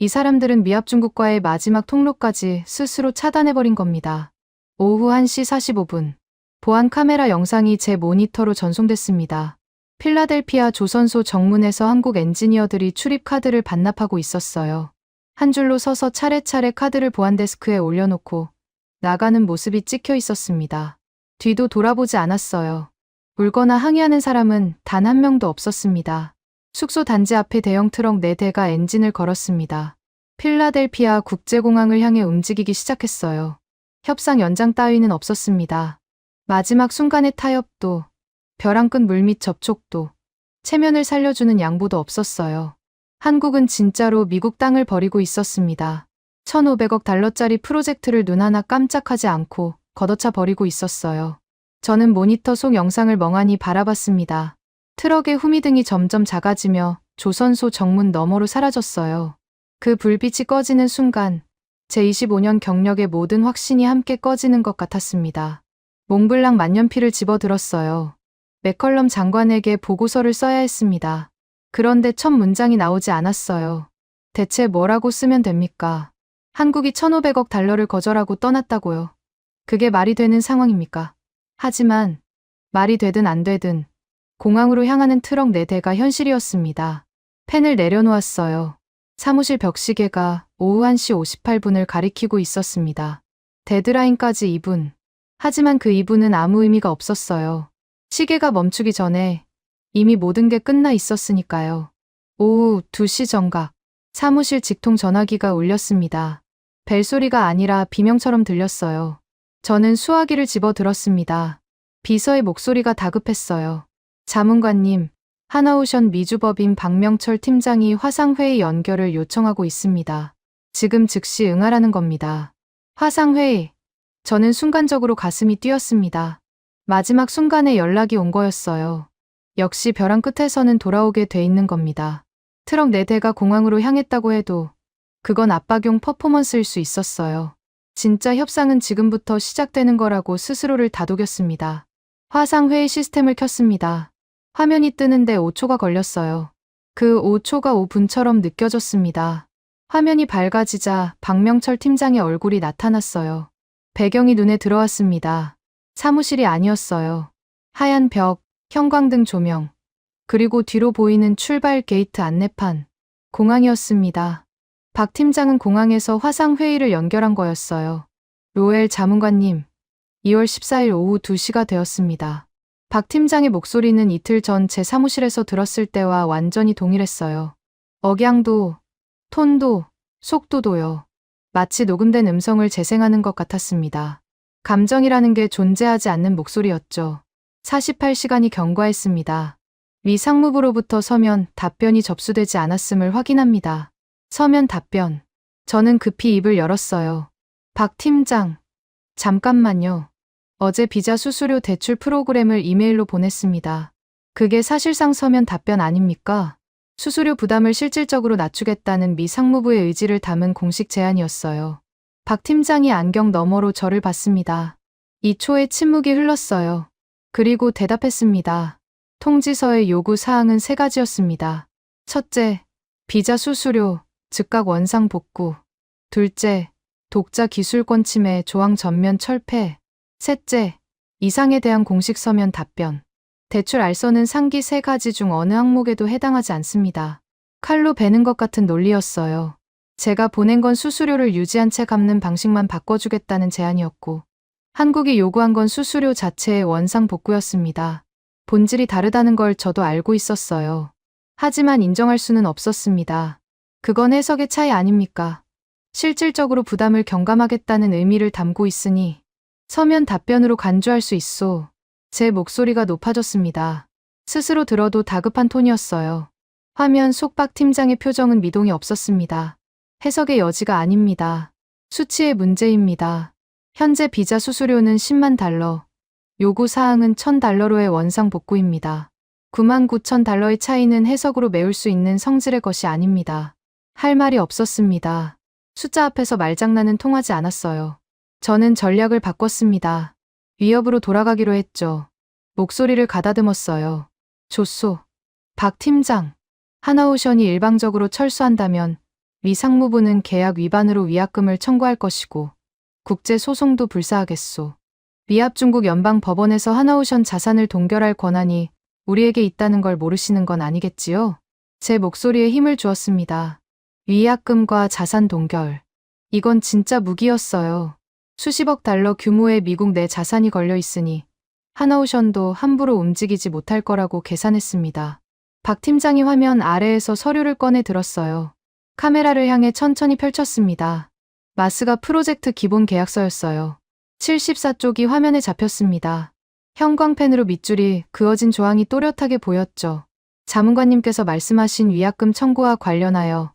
이 사람들은 미합 중국과의 마지막 통로까지 스스로 차단해버린 겁니다. 오후 1시 45분. 보안 카메라 영상이 제 모니터로 전송됐습니다. 필라델피아 조선소 정문에서 한국 엔지니어들이 출입 카드를 반납하고 있었어요. 한 줄로 서서 차례차례 카드를 보안 데스크에 올려놓고 나가는 모습이 찍혀 있었습니다. 뒤도 돌아보지 않았어요. 울거나 항의하는 사람은 단 한 명도 없었습니다. 숙소 단지 앞에 대형 트럭 4대가 엔진을 걸었습니다. 필라델피아 국제공항을 향해 움직이기 시작했어요. 협상 연장 따위는 없었습니다. 마지막 순간의 타협도, 벼랑 끝 물밑 접촉도, 체면을 살려주는 양보도 없었어요. 한국은 진짜로 미국 땅을 버리고 있었습니다. 1,500억 달러짜리 프로젝트를 눈 하나 깜짝하지 않고 걷어차 버리고 있었어요. 저는 모니터 속 영상을 멍하니 바라봤습니다. 트럭의 후미등이 점점 작아지며 조선소 정문 너머로 사라졌어요. 그 불빛이 꺼지는 순간 제 25년 경력의 모든 확신이 함께 꺼지는 것 같았습니다. 몽블랑 만년필을 집어들었어요. 맥컬럼 장관에게 보고서를 써야 했습니다. 그런데 첫 문장이 나오지 않았어요. 대체 뭐라고 쓰면 됩니까? 한국이 1,500억 달러를 거절하고 떠났다고요. 그게 말이 되는 상황입니까? 하지만 말이 되든 안 되든 공항으로 향하는 트럭 4대가 현실이었습니다. 펜을 내려놓았어요. 사무실 벽시계가 오후 1시 58분을 가리키고 있었습니다. 데드라인까지 2분. 하지만 그 2분은 아무 의미가 없었어요. 시계가 멈추기 전에 이미 모든 게 끝나 있었으니까요. 오후 2시 정각. 사무실 직통 전화기가 울렸습니다. 벨소리가 아니라 비명처럼 들렸어요. 저는 수화기를 집어들었습니다. 비서의 목소리가 다급했어요. 자문관님, 하나오션 미주법인 박명철 팀장이 화상회의 연결을 요청하고 있습니다. 지금 즉시 응하라는 겁니다. 화상회의. 저는 순간적으로 가슴이 뛰었습니다. 마지막 순간에 연락이 온 거였어요. 역시 벼랑 끝에서는 돌아오게 돼 있는 겁니다. 트럭 4대가 공항으로 향했다고 해도 그건 압박용 퍼포먼스일 수 있었어요. 진짜 협상은 지금부터 시작되는 거라고 스스로를 다독였습니다. 화상 회의 시스템을 켰습니다. 화면이 뜨는데 5초가 걸렸어요. 그 5초가 5분처럼 느껴졌습니다. 화면이 밝아지자 박명철 팀장의 얼굴이 나타났어요. 배경이 눈에 들어왔습니다. 사무실이 아니었어요. 하얀 벽, 형광등 조명, 그리고 뒤로 보이는 출발 게이트 안내판. 공항이었습니다. 박 팀장은 공항에서 화상 회의를 연결한 거였어요. 로엘 자문관님, 2월 14일 오후 2시가 되었습니다. 박 팀장의 목소리는 이틀 전 제 사무실에서 들었을 때와 완전히 동일했어요. 억양도, 톤도, 속도도요. 마치 녹음된 음성을 재생하는 것 같았습니다. 감정이라는 게 존재하지 않는 목소리였죠. 48시간이 경과했습니다. 미 상무부로부터 서면 답변이 접수되지 않았음을 확인합니다. 서면 답변. 저는 급히 입을 열었어요. 박 팀장, 잠깐만요. 어제 비자 수수료 대출 프로그램을 이메일로 보냈습니다. 그게 사실상 서면 답변 아닙니까? 수수료 부담을 실질적으로 낮추겠다는 미 상무부의 의지를 담은 공식 제안이었어요. 박 팀장이 안경 너머로 저를 봤습니다. 2초의 침묵이 흘렀어요. 그리고 대답했습니다. 통지서의 요구 사항은 3가지였습니다. 첫째, 비자 수수료, 즉각 원상 복구. 둘째, 독자 기술권 침해 조항 전면 철폐. 셋째, 이상에 대한 공식 서면 답변. 대출 알선은 상기 3가지 중 어느 항목에도 해당하지 않습니다. 칼로 베는 것 같은 논리였어요. 제가 보낸 건 수수료를 유지한 채 갚는 방식만 바꿔주겠다는 제안이었고, 한국이 요구한 건 수수료 자체의 원상 복구였습니다. 본질이 다르다는 걸 저도 알고 있었어요. 하지만 인정할 수는 없었습니다. 그건 해석의 차이 아닙니까? 실질적으로 부담을 경감하겠다는 의미를 담고 있으니 서면 답변으로 간주할 수 있소. 제 목소리가 높아졌습니다. 스스로 들어도 다급한 톤이었어요. 화면 속 박 팀장의 표정은 미동이 없었습니다. 해석의 여지가 아닙니다. 수치의 문제입니다. 현재 비자 수수료는 10만 달러, 요구 사항은 1,000달러로의 원상 복구입니다. 99,000달러의 차이는 해석으로 메울 수 있는 성질의 것이 아닙니다. 할 말이 없었습니다. 숫자 앞에서 말장난은 통하지 않았어요. 저는 전략을 바꿨습니다. 위협으로 돌아가기로 했죠. 목소리를 가다듬었어요. 좋소. 박 팀장. 하나오션이 일방적으로 철수한다면 미 상무부는 계약 위반으로 위약금을 청구할 것이고 국제 소송도 불사하겠소. 미합 중국 연방법원에서 하나오션 자산을 동결할 권한이 우리에게 있다는 걸 모르시는 건 아니겠지요? 제 목소리에 힘을 주었습니다. 위약금과 자산 동결. 이건 진짜 무기였어요. 수십억 달러 규모의 미국 내 자산이 걸려 있으니 하나오션도 함부로 움직이지 못할 거라고 계산했습니다. 박 팀장이 화면 아래에서 서류를 꺼내 들었어요. 카메라를 향해 천천히 펼쳤습니다. 마스가 프로젝트 기본 계약서였어요. 74쪽이 화면에 잡혔습니다. 형광펜으로 밑줄이 그어진 조항이 또렷하게 보였죠. 자문관님께서 말씀하신 위약금 청구와 관련하여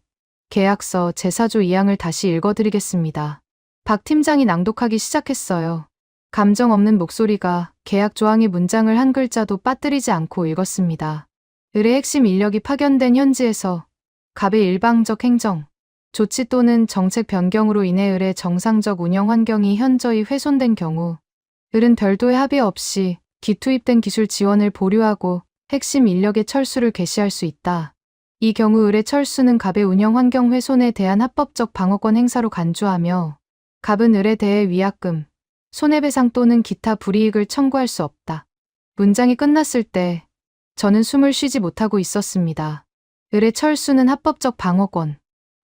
계약서 제4조 2항을 다시 읽어드리겠습니다. 박 팀장이 낭독하기 시작했어요. 감정 없는 목소리가 계약 조항의 문장을 한 글자도 빠뜨리지 않고 읽었습니다. 을의 핵심 인력이 파견된 현지에서 갑의 일방적 행정, 조치 또는 정책 변경으로 인해 을의 정상적 운영 환경이 현저히 훼손된 경우 을은 별도의 합의 없이 기투입된 기술 지원을 보류하고 핵심 인력의 철수를 개시할 수 있다. 이 경우 을의 철수는 갑의 운영 환경 훼손에 대한 합법적 방어권 행사로 간주하며 갑은 을에 대해 위약금, 손해배상 또는 기타 불이익을 청구할 수 없다. 문장이 끝났을 때 저는 숨을 쉬지 못하고 있었습니다. 을의 철수는 합법적 방어권,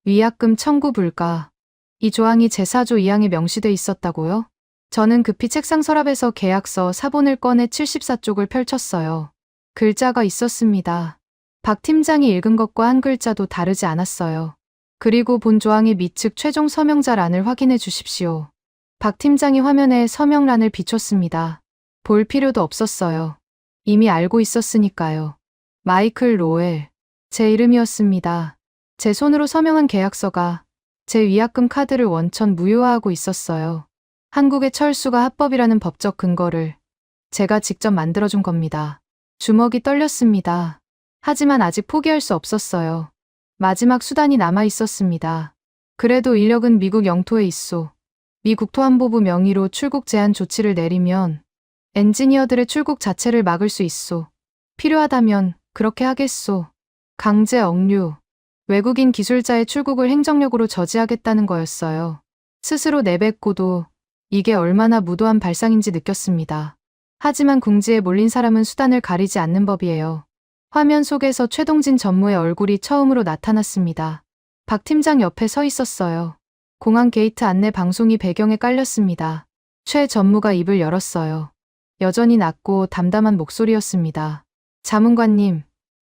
위약금 청구 불가. 이 조항이 제4조 2항에 명시돼 있었다고요? 저는 급히 책상 서랍에서 계약서 사본을 꺼내 74쪽을 펼쳤어요. 글자가 있었습니다. 박 팀장이 읽은 것과 한 글자도 다르지 않았어요. 그리고 본 조항의 미측 최종 서명자란을 확인해 주십시오. 박 팀장이 화면에 서명란을 비췄습니다. 볼 필요도 없었어요. 이미 알고 있었으니까요. 마이클 로엘. 제 이름이었습니다. 제 손으로 서명한 계약서가 제 위약금 카드를 원천 무효화하고 있었어요. 한국의 철수가 합법이라는 법적 근거를 제가 직접 만들어준 겁니다. 주먹이 떨렸습니다. 하지만 아직 포기할 수 없었어요. 마지막 수단이 남아 있었습니다. 그래도 인력은 미국 영토에 있소. 미 국토안보부 명의로 출국 제한 조치를 내리면 엔지니어들의 출국 자체를 막을 수 있소. 필요하다면 그렇게 하겠소. 강제 억류. 외국인 기술자의 출국을 행정력으로 저지하겠다는 거였어요. 스스로 내뱉고도 이게 얼마나 무도한 발상인지 느꼈습니다. 하지만 궁지에 몰린 사람은 수단을 가리지 않는 법이에요. 화면 속에서 최동진 전무의 얼굴이 처음으로 나타났습니다. 박 팀장 옆에 서 있었어요. 공항 게이트 안내 방송이 배경에 깔렸습니다. 최 전무가 입을 열었어요. 여전히 낮고 담담한 목소리였습니다. 자문관님,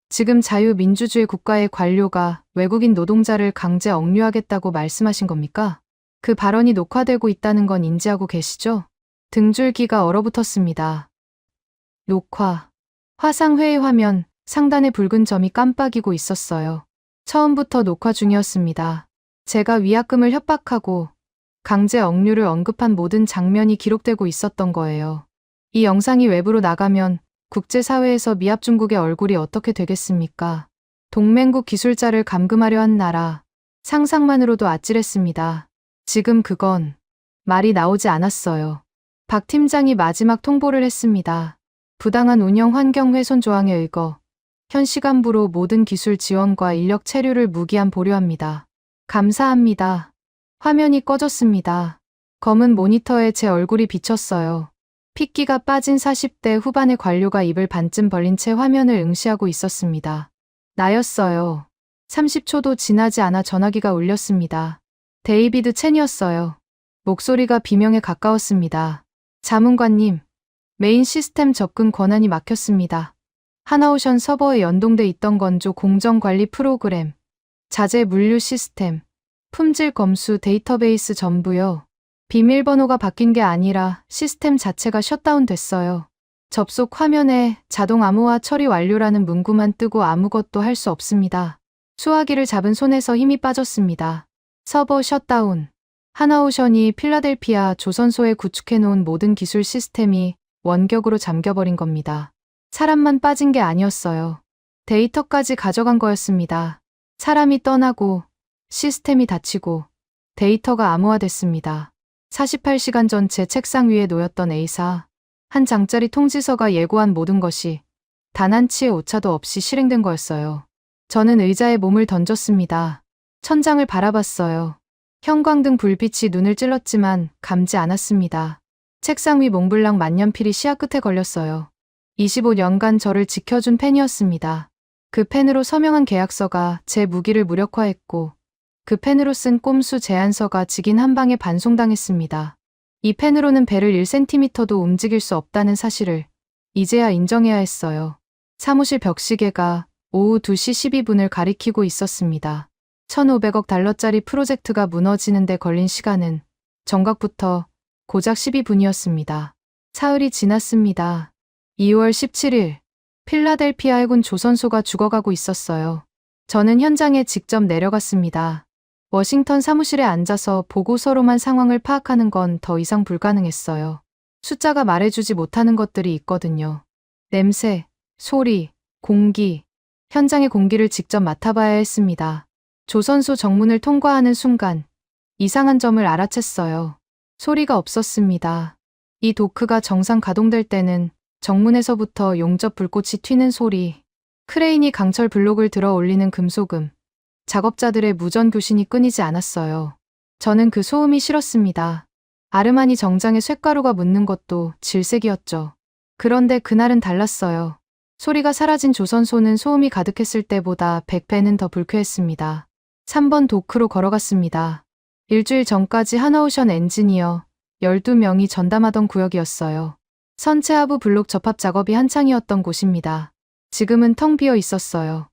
지금 자유민주주의 국가의 관료가 외국인 노동자를 강제 억류하겠다고 말씀하신 겁니까? 그 발언이 녹화되고 있다는 건 인지하고 계시죠? 등줄기가 얼어붙었습니다. 녹화. 화상회의 화면 상단의 붉은 점이 깜빡이고 있었어요. 처음부터 녹화 중이었습니다. 제가 위약금을 협박하고 강제 억류를 언급한 모든 장면이 기록되고 있었던 거예요. 이 영상이 외부로 나가면 국제사회에서 미합 중국의 얼굴이 어떻게 되겠습니까? 동맹국 기술자를 감금하려 한 나라. 상상만으로도 아찔했습니다. 지금 그건 말이 나오지 않았어요. 박 팀장이 마지막 통보를 했습니다. 부당한 운영 환경 훼손 조항에 의거 현 시간부로 모든 기술 지원과 인력 체류를 무기한 보류합니다. 감사합니다. 화면이 꺼졌습니다. 검은 모니터에 제 얼굴이 비쳤어요. 핏기가 빠진 40대 후반의 관료가 입을 반쯤 벌린 채 화면을 응시하고 있었습니다. 나였어요. 30초도 지나지 않아 전화기가 울렸습니다. 데이비드 첸이었어요. 목소리가 비명에 가까웠습니다. 자문관님, 메인 시스템 접근 권한이 막혔습니다. 하나오션 서버에 연동돼 있던 건조 공정관리 프로그램, 자재 물류 시스템, 품질 검수 데이터베이스 전부요. 비밀번호가 바뀐 게 아니라 시스템 자체가 셧다운 됐어요. 접속 화면에 자동 암호화 처리 완료라는 문구만 뜨고 아무것도 할 수 없습니다. 수화기를 잡은 손에서 힘이 빠졌습니다. 서버 셧다운. 하나오션이 필라델피아 조선소에 구축해놓은 모든 기술 시스템이 원격으로 잠겨버린 겁니다. 사람만 빠진 게 아니었어요. 데이터까지 가져간 거였습니다. 사람이 떠나고 시스템이 닫히고 데이터가 암호화됐습니다. 48시간 전 제 책상 위에 놓였던 A사. 한 장짜리 통지서가 예고한 모든 것이 단 한 치의 오차도 없이 실행된 거였어요. 저는 의자에 몸을 던졌습니다. 천장을 바라봤어요. 형광등 불빛이 눈을 찔렀지만 감지 않았습니다. 책상 위 몽블랑 만년필이 시야 끝에 걸렸어요. 25년간 저를 지켜준 펜이었습니다. 그 펜으로 서명한 계약서가 제 무기를 무력화했고 그 펜으로 쓴 꼼수 제안서가 직인 한 방에 반송당했습니다. 이 펜으로는 배를 1cm도 움직일 수 없다는 사실을 이제야 인정해야 했어요. 사무실 벽시계가 오후 2시 12분을 가리키고 있었습니다. 1,500억 달러짜리 프로젝트가 무너지는 데 걸린 시간은 정각부터 고작 12분이었습니다. 사흘이 지났습니다. 2월 17일 필라델피아 해군 조선소가 죽어가고 있었어요. 저는 현장에 직접 내려갔습니다. 워싱턴 사무실에 앉아서 보고서로만 상황을 파악하는 건 더 이상 불가능했어요. 숫자가 말해주지 못하는 것들이 있거든요. 냄새, 소리, 공기. 현장의 공기를 직접 맡아봐야 했습니다. 조선소 정문을 통과하는 순간 이상한 점을 알아챘어요. 소리가 없었습니다. 이 도크가 정상 가동될 때는 정문에서부터 용접 불꽃이 튀는 소리, 크레인이 강철 블록을 들어 올리는 금소금, 작업자들의 무전 교신이 끊이지 않았어요. 저는 그 소음이 싫었습니다. 아르마니 정장에 쇳가루가 묻는 것도 질색이었죠. 그런데 그날은 달랐어요. 소리가 사라진 조선소는 소음이 가득했을 때보다 100배는 더 불쾌했습니다. 3번 도크로 걸어갔습니다. 일주일 전까지 하나오션 엔지니어 12명이 전담하던 구역이었어요. 선체하부 블록 접합 작업이 한창이었던 곳입니다. 지금은 텅 비어 있었어요.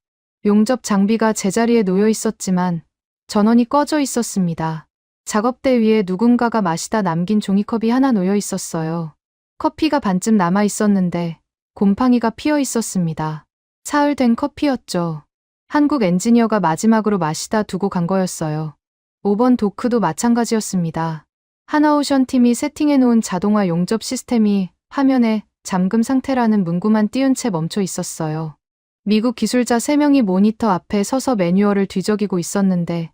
용접 장비가 제자리에 놓여 있었지만 전원이 꺼져 있었습니다. 작업대 위에 누군가가 마시다 남긴 종이컵이 하나 놓여 있었어요. 커피가 반쯤 남아 있었는데 곰팡이가 피어 있었습니다. 사흘 된 커피였죠. 한국 엔지니어가 마지막으로 마시다 두고 간 거였어요. 5번 도크도 마찬가지였습니다. 하나오션 팀이 세팅해놓은 자동화 용접 시스템이 화면에 잠금 상태라는 문구만 띄운 채 멈춰 있었어요. 미국 기술자 3명이 모니터 앞에 서서 매뉴얼을 뒤적이고 있었는데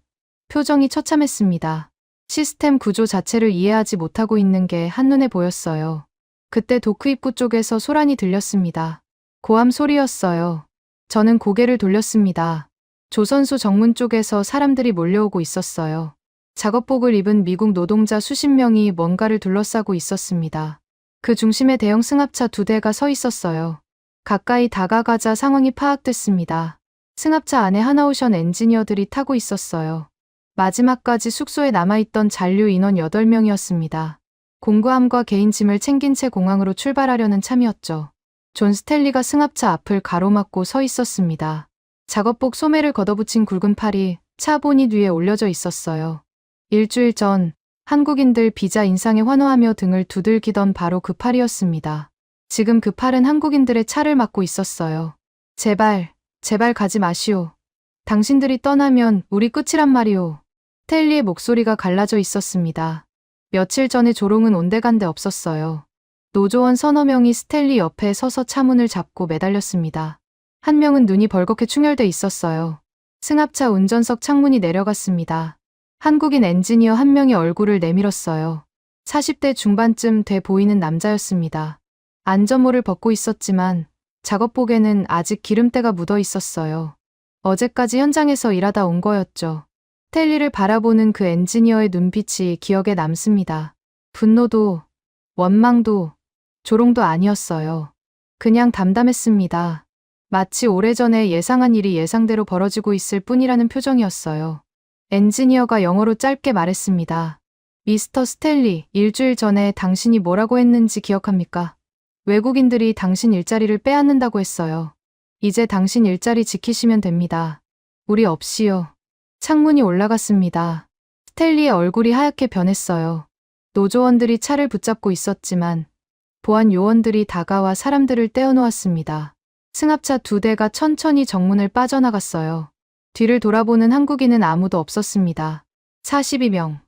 표정이 처참했습니다. 시스템 구조 자체를 이해하지 못하고 있는 게 한눈에 보였어요. 그때 도크 입구 쪽에서 소란이 들렸습니다. 고함 소리였어요. 저는 고개를 돌렸습니다. 조선소 정문 쪽에서 사람들이 몰려오고 있었어요. 작업복을 입은 미국 노동자 수십 명이 뭔가를 둘러싸고 있었습니다. 그 중심에 대형 승합차 2대가 서 있었어요. 가까이 다가가자 상황이 파악됐습니다. 승합차 안에 하나오션 엔지니어들이 타고 있었어요. 마지막까지 숙소에 남아있던 잔류 인원 8명이었습니다. 공구함과 개인 짐을 챙긴 채 공항으로 출발하려는 참이었죠. 존 스텔리가 승합차 앞을 가로막고 서 있었습니다. 작업복 소매를 걷어붙인 굵은 팔이 차 보닛 위에 올려져 있었어요. 일주일 전 한국인들 비자 인상에 환호하며 등을 두들기던 바로 그 팔이었습니다. 지금 그 팔은 한국인들의 차를 막고 있었어요. 제발 가지 마시오. 당신들이 떠나면 우리 끝이란 말이오. 스텔리의 목소리가 갈라져 있었습니다. 며칠 전에 조롱은 온데간데 없었어요. 노조원 서너 명이 스텔리 옆에 서서 차문을 잡고 매달렸습니다. 한 명은 눈이 벌겋게 충혈돼 있었어요. 승합차 운전석 창문이 내려갔습니다. 한국인 엔지니어 한 명이 얼굴을 내밀었어요. 40대 중반쯤 돼 보이는 남자였습니다. 안전모를 벗고 있었지만 작업복에는 아직 기름때가 묻어 있었어요. 어제까지 현장에서 일하다 온 거였죠. 스텔리를 바라보는 그 엔지니어의 눈빛이 기억에 남습니다. 분노도, 원망도, 조롱도 아니었어요. 그냥 담담했습니다. 마치 오래전에 예상한 일이 예상대로 벌어지고 있을 뿐이라는 표정이었어요. 엔지니어가 영어로 짧게 말했습니다. 미스터 스텔리, 일주일 전에 당신이 뭐라고 했는지 기억합니까? 외국인들이 당신 일자리를 빼앗는다고 했어요. 이제 당신 일자리 지키시면 됩니다. 우리 없이요. 창문이 올라갔습니다. 스텔리의 얼굴이 하얗게 변했어요. 노조원들이 차를 붙잡고 있었지만 보안 요원들이 다가와 사람들을 떼어놓았습니다. 승합차 2대가 천천히 정문을 빠져나갔어요. 뒤를 돌아보는 한국인은 아무도 없었습니다. 42명.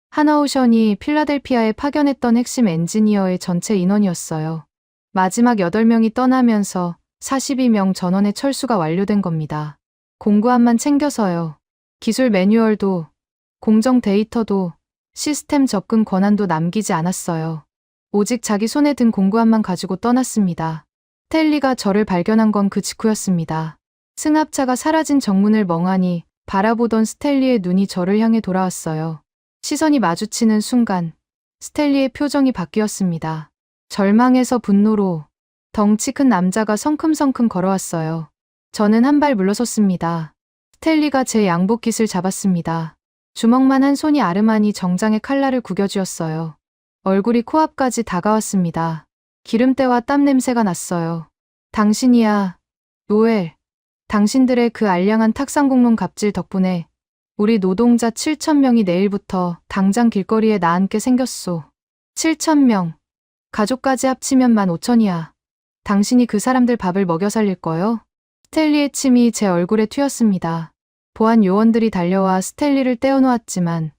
하나오션이 필라델피아에 파견했던 핵심 엔지니어의 전체 인원이었어요. 마지막 8명이 떠나면서 42명 전원의 철수가 완료된 겁니다. 공구함만 챙겨서요. 기술 매뉴얼도, 공정 데이터도, 시스템 접근 권한도 남기지 않았어요. 오직 자기 손에 든 공구함만 가지고 떠났습니다. 스텔리가 저를 발견한 건 그 직후였습니다. 승합차가 사라진 정문을 멍하니 바라보던 스텔리의 눈이 저를 향해 돌아왔어요. 시선이 마주치는 순간 스텔리의 표정이 바뀌었습니다. 절망에서 분노로 덩치 큰 남자가 성큼성큼 걸어왔어요. 저는 한 발 물러섰습니다. 스텔리가 제 양복깃을 잡았습니다. 주먹만 한 손이 아르마니 정장의 칼날을 구겨쥐었어요. 얼굴이 코앞까지 다가왔습니다. 기름때와 땀 냄새가 났어요. 당신이야, 노엘. 당신들의 그 알량한 탁상공론 갑질 덕분에 우리 노동자 7,000명이 내일부터 당장 길거리에 나앉게 생겼소. 7,000명. 가족까지 합치면 15,000이야. 당신이 그 사람들 밥을 먹여 살릴 거요? 스텔리의 침이 제 얼굴에 튀었습니다. 보안 요원들이 달려와 스텔리를 떼어놓았지만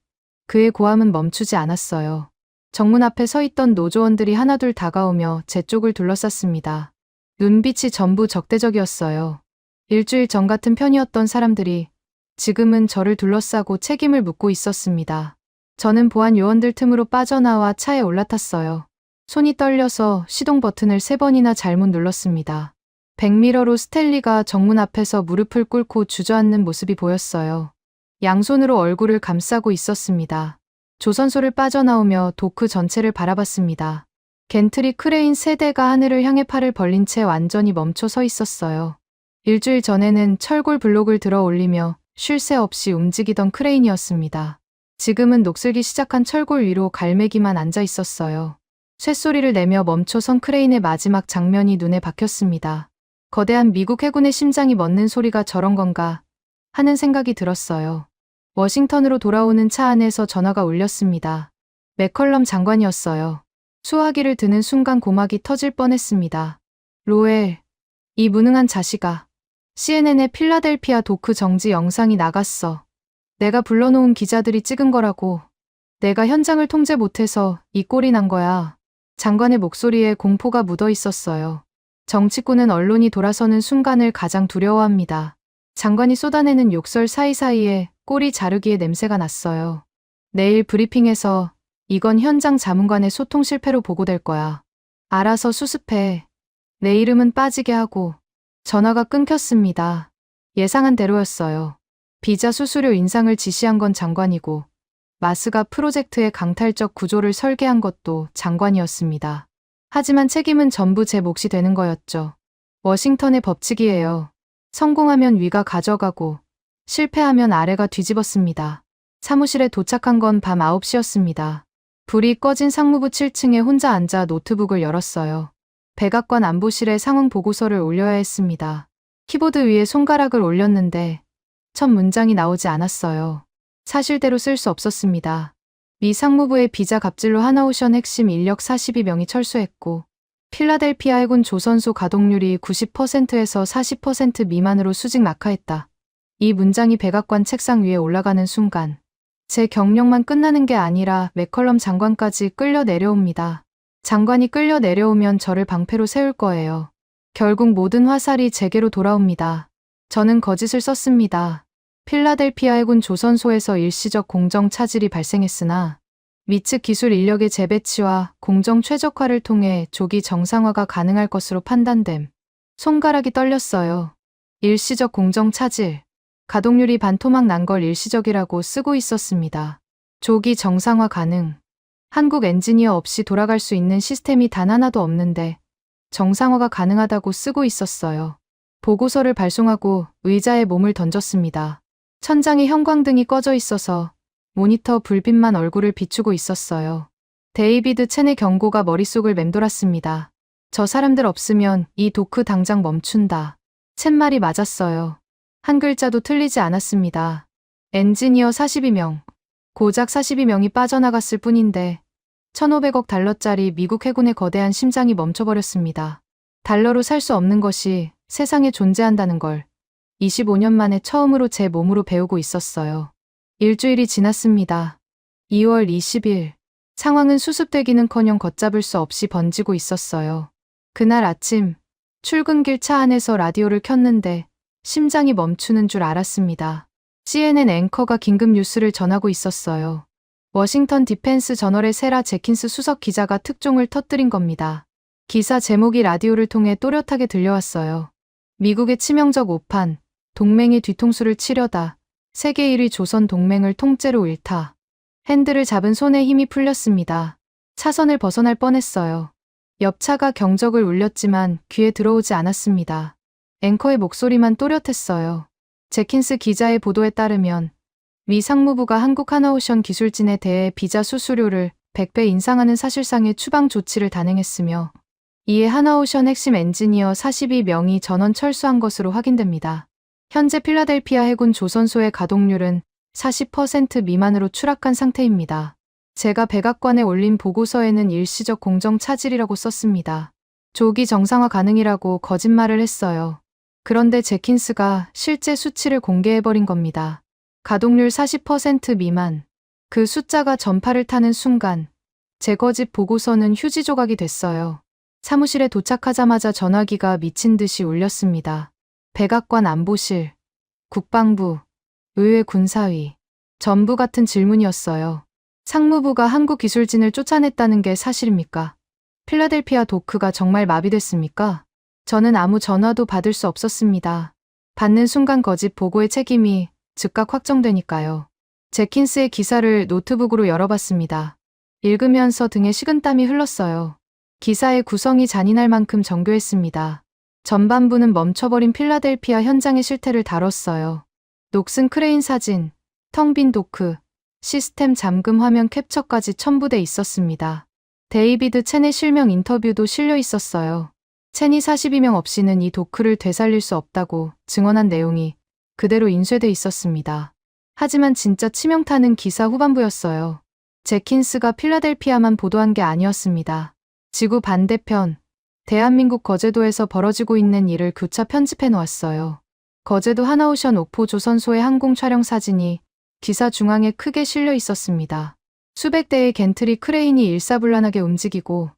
그의 고함은 멈추지 않았어요. 정문 앞에 서 있던 노조원들이 하나둘 다가오며 제 쪽을 둘러쌌습니다. 눈빛이 전부 적대적이었어요. 일주일 전 같은 편이었던 사람들이 지금은 저를 둘러싸고 책임을 묻고 있었습니다. 저는 보안 요원들 틈으로 빠져나와 차에 올라탔어요. 손이 떨려서 시동 버튼을 3번이나 잘못 눌렀습니다. 백미러로 스텔리가 정문 앞에서 무릎을 꿇고 주저앉는 모습이 보였어요. 양손으로 얼굴을 감싸고 있었습니다. 조선소를 빠져나오며 도크 전체를 바라봤습니다. 겐트리 크레인 3대가 하늘을 향해 팔을 벌린 채 완전히 멈춰 서 있었어요. 일주일 전에는 철골 블록을 들어 올리며 쉴 새 없이 움직이던 크레인이었습니다. 지금은 녹슬기 시작한 철골 위로 갈매기만 앉아 있었어요. 쇳소리를 내며 멈춰선 크레인의 마지막 장면이 눈에 박혔습니다. 거대한 미국 해군의 심장이 멎는 소리가 저런 건가 하는 생각이 들었어요. 워싱턴으로 돌아오는 차 안에서 전화가 울렸습니다. 맥컬럼 장관이었어요. 수화기를 드는 순간 고막이 터질 뻔했습니다. 로엘, 이 무능한 자식아. CNN의 필라델피아 도크 정지 영상이 나갔어. 내가 불러놓은 기자들이 찍은 거라고. 내가 현장을 통제 못해서 이 꼴이 난 거야. 장관의 목소리에 공포가 묻어 있었어요. 정치꾼은 언론이 돌아서는 순간을 가장 두려워합니다. 장관이 쏟아내는 욕설 사이사이에 꼬리 자르기의 냄새가 났어요. 내일 브리핑에서 이건 현장 자문관의 소통 실패로 보고될 거야. 알아서 수습해. 내 이름은 빠지게 하고. 전화가 끊겼습니다. 예상한 대로였어요. 비자 수수료 인상을 지시한 건 장관이고 마스가 프로젝트의 강탈적 구조를 설계한 것도 장관이었습니다. 하지만 책임은 전부 제 몫이 되는 거였죠. 워싱턴의 법칙이에요. 성공하면 위가 가져가고 실패하면 아래가 뒤집었습니다. 사무실에 도착한 건 밤 9시였습니다. 불이 꺼진 상무부 7층에 혼자 앉아 노트북을 열었어요. 백악관 안보실에 상응 보고서를 올려야 했습니다. 키보드 위에 손가락을 올렸는데 첫 문장이 나오지 않았어요. 사실대로 쓸 수 없었습니다. 미 상무부의 비자 갑질로 하나오션 핵심 인력 42명이 철수했고 필라델피아 해군 조선소 가동률이 90%에서 40% 미만으로 수직 낙하했다. 이 문장이 백악관 책상 위에 올라가는 순간 제 경력만 끝나는 게 아니라 맥컬럼 장관까지 끌려 내려옵니다. 장관이 끌려 내려오면 저를 방패로 세울 거예요. 결국 모든 화살이 제게로 돌아옵니다. 저는 거짓을 썼습니다. 필라델피아 해군 조선소에서 일시적 공정 차질이 발생했으나 미측 기술 인력의 재배치와 공정 최적화를 통해 조기 정상화가 가능할 것으로 판단됨. 손가락이 떨렸어요. 일시적 공정 차질. 가동률이 반토막 난 걸 일시적이라고 쓰고 있었습니다. 조기 정상화 가능. 한국 엔지니어 없이 돌아갈 수 있는 시스템이 단 하나도 없는데 정상화가 가능하다고 쓰고 있었어요. 보고서를 발송하고 의자에 몸을 던졌습니다. 천장에 형광등이 꺼져 있어서 모니터 불빛만 얼굴을 비추고 있었어요. 데이비드 첸의 경고가 머릿속을 맴돌았습니다. 저 사람들 없으면 이 도크 당장 멈춘다. 첸 말이 맞았어요. 한 글자도 틀리지 않았습니다. 엔지니어 42명. 고작 42명이 빠져나갔을 뿐인데 1,500억 달러짜리 미국 해군의 거대한 심장이 멈춰버렸습니다. 달러로 살 수 없는 것이 세상에 존재한다는 걸 25년 만에 처음으로 제 몸으로 배우고 있었어요. 일주일이 지났습니다. 2월 20일. 상황은 수습되기는커녕 걷잡을 수 없이 번지고 있었어요. 그날 아침 출근길 차 안에서 라디오를 켰는데 심장이 멈추는 줄 알았습니다. CNN 앵커가 긴급 뉴스를 전하고 있었어요. 워싱턴 디펜스 저널의 세라 제킨스 수석 기자가 특종을 터뜨린 겁니다. 기사 제목이 라디오를 통해 또렷하게 들려왔어요. 미국의 치명적 오판, 동맹의 뒤통수를 치려다 세계 1위 조선 동맹을 통째로 잃다. 핸들을 잡은 손에 힘이 풀렸습니다. 차선을 벗어날 뻔했어요. 옆차가 경적을 울렸지만 귀에 들어오지 않았습니다. 앵커의 목소리만 또렷했어요. 제킨스 기자의 보도에 따르면 미 상무부가 한국 하나오션 기술진에 대해 비자 수수료를 100배 인상하는 사실상의 추방 조치를 단행했으며 이에 하나오션 핵심 엔지니어 42명이 전원 철수한 것으로 확인됩니다. 현재 필라델피아 해군 조선소의 가동률은 40% 미만으로 추락한 상태입니다. 제가 백악관에 올린 보고서에는 일시적 공정 차질이라고 썼습니다. 조기 정상화 가능이라고 거짓말을 했어요. 그런데 제킨스가 실제 수치를 공개해버린 겁니다. 가동률 40% 미만. 그 숫자가 전파를 타는 순간 제 거짓 보고서는 휴지 조각이 됐어요. 사무실에 도착하자마자 전화기가 미친 듯이 울렸습니다. 백악관 안보실, 국방부, 의회 군사위. 전부 같은 질문이었어요. 상무부가 한국 기술진을 쫓아냈다는 게 사실입니까? 필라델피아 도크가 정말 마비됐습니까? 저는 아무 전화도 받을 수 없었습니다. 받는 순간 거짓 보고의 책임이 즉각 확정되니까요. 제킨스의 기사를 노트북으로 열어봤습니다. 읽으면서 등에 식은땀이 흘렀어요. 기사의 구성이 잔인할 만큼 정교했습니다. 전반부는 멈춰버린 필라델피아 현장의 실태를 다뤘어요. 녹슨 크레인 사진, 텅 빈 도크, 시스템 잠금 화면 캡처까지 첨부돼 있었습니다. 데이비드 첸의 실명 인터뷰도 실려 있었어요. 첸이 42명 없이는 이 도크를 되살릴 수 없다고 증언한 내용이 그대로 인쇄돼 있었습니다. 하지만 진짜 치명타는 기사 후반부였어요. 제킨스가 필라델피아만 보도한 게 아니었습니다. 지구 반대편, 대한민국 거제도에서 벌어지고 있는 일을 교차 편집해 놓았어요. 거제도 하나오션 옥포 조선소의 항공 촬영 사진이 기사 중앙에 크게 실려 있었습니다. 수백 대의 겐트리 크레인이 일사불란하게 움직이고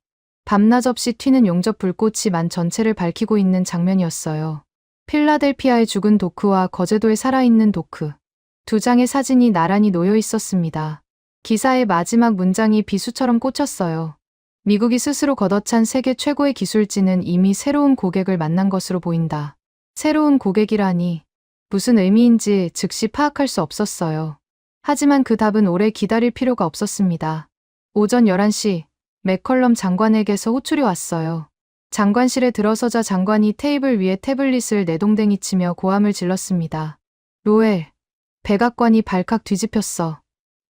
밤낮 없이 튀는 용접 불꽃이 만 전체를 밝히고 있는 장면이었어요. 필라델피아의 죽은 도크와 거제도에 살아있는 도크. 두 장의 사진이 나란히 놓여 있었습니다. 기사의 마지막 문장이 비수처럼 꽂혔어요. 미국이 스스로 걷어찬 세계 최고의 기술진은 이미 새로운 고객을 만난 것으로 보인다. 새로운 고객이라니 무슨 의미인지 즉시 파악할 수 없었어요. 하지만 그 답은 오래 기다릴 필요가 없었습니다. 오전 11시 맥컬럼 장관에게서 호출이 왔어요. 장관실에 들어서자 장관이 테이블 위에 태블릿을 내동댕이 치며 고함을 질렀습니다. 로엘, 백악관이 발칵 뒤집혔어.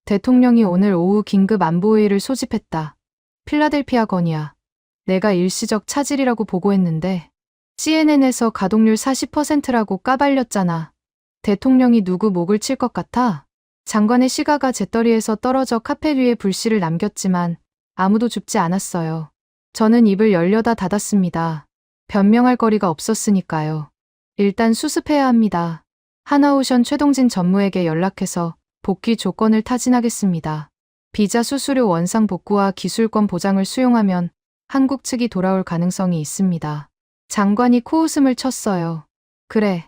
대통령이 오늘 오후 긴급 안보회의를 소집했다. 필라델피아 건이야. 내가 일시적 차질이라고 보고했는데 CNN에서 가동률 40%라고 까발렸잖아. 대통령이 누구 목을 칠 것 같아? 장관의 시가가 재떨이에서 떨어져 카페 위에 불씨를 남겼지만 아무도 죽지 않았어요. 저는 입을 열려다 닫았습니다. 변명할 거리가 없었으니까요. 일단 수습해야 합니다. 하나오션 최동진 전무에게 연락해서 복귀 조건을 타진하겠습니다. 비자 수수료 원상 복구와 기술권 보장을 수용하면 한국 측이 돌아올 가능성이 있습니다. 장관이 코웃음을 쳤어요. 그래.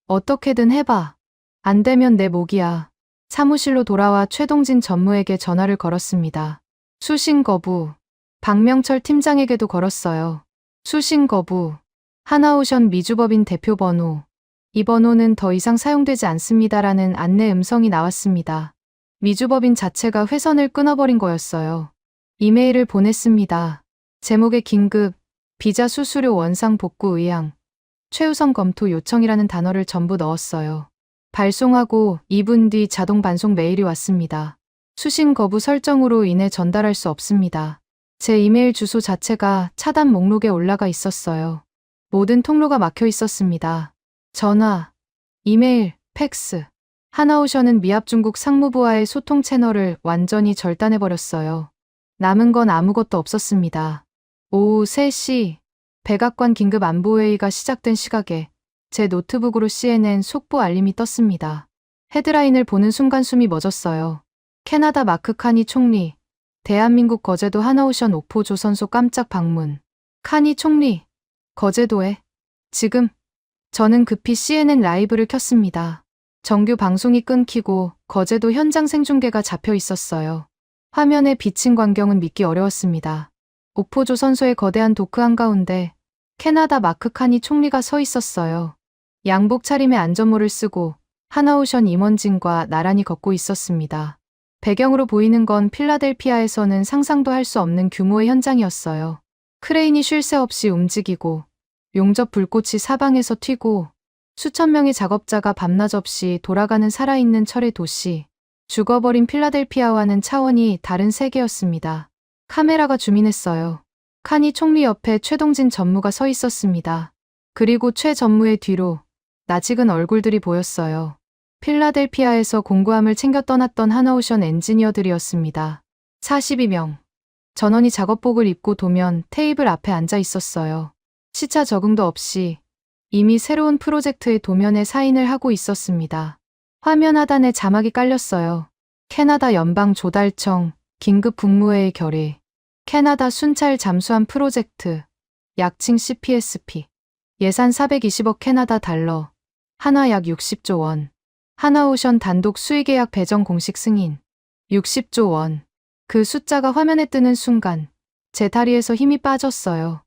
어떻게든 해봐. 안 되면 내 목이야. 사무실로 돌아와 최동진 전무에게 전화를 걸었습니다. 수신 거부. 박명철 팀장에게도 걸었어요. 수신 거부. 하나오션 미주법인 대표 번호. 이 번호는 더 이상 사용되지 않습니다라는 안내 음성이 나왔습니다. 미주법인 자체가 회선을 끊어버린 거였어요. 이메일을 보냈습니다. 제목에 긴급, 비자 수수료 원상 복구 의향, 최우선 검토 요청이라는 단어를 전부 넣었어요. 발송하고 2분 뒤 자동 반송 메일이 왔습니다. 수신 거부 설정으로 인해 전달할 수 없습니다. 제 이메일 주소 자체가 차단 목록에 올라가 있었어요. 모든 통로가 막혀 있었습니다. 전화, 이메일, 팩스. 하나오션은 미합 중국 상무부와의 소통 채널을 완전히 절단해버렸어요. 남은 건 아무것도 없었습니다. 오후 3시, 백악관 긴급 안보회의가 시작된 시각에 제 노트북으로 CNN 속보 알림이 떴습니다. 헤드라인을 보는 순간 숨이 멎었어요. 캐나다 마크 카니 총리, 대한민국 거제도 하나오션 옥포 조선소 깜짝 방문. 카니 총리, 거제도에, 지금. 저는 급히 CNN 라이브를 켰습니다. 정규 방송이 끊기고 거제도 현장 생중계가 잡혀 있었어요. 화면에 비친 광경은 믿기 어려웠습니다. 옥포조 선소의 거대한 도크 한가운데 캐나다 마크 카니 총리가 서 있었어요. 양복 차림의 안전모를 쓰고 하나오션 임원진과 나란히 걷고 있었습니다. 배경으로 보이는 건 필라델피아에서는 상상도 할 수 없는 규모의 현장이었어요. 크레인이 쉴 새 없이 움직이고 용접 불꽃이 사방에서 튀고 수천 명의 작업자가 밤낮 없이 돌아가는 살아있는 철의 도시. 죽어버린 필라델피아와는 차원이 다른 세계였습니다. 카메라가 주민했어요. 카니 총리 옆에 최동진 전무가 서 있었습니다. 그리고 최 전무의 뒤로 낯익은 얼굴들이 보였어요. 필라델피아에서 공구함을 챙겨 떠났던 하나오션 엔지니어들이었습니다. 42명. 전원이 작업복을 입고 도면 테이블 앞에 앉아 있었어요. 시차 적응도 없이 이미 새로운 프로젝트의 도면에 사인을 하고 있었습니다. 화면 하단에 자막이 깔렸어요. 캐나다 연방 조달청 긴급 국무회의 결의. 캐나다 순찰 잠수함 프로젝트. 약칭 CPSP. 예산 420억 캐나다 달러. 한화 약 60조 원. 하나오션 단독 수의계약 배정 공식 승인. 60조 원. 그 숫자가 화면에 뜨는 순간 제 다리에서 힘이 빠졌어요.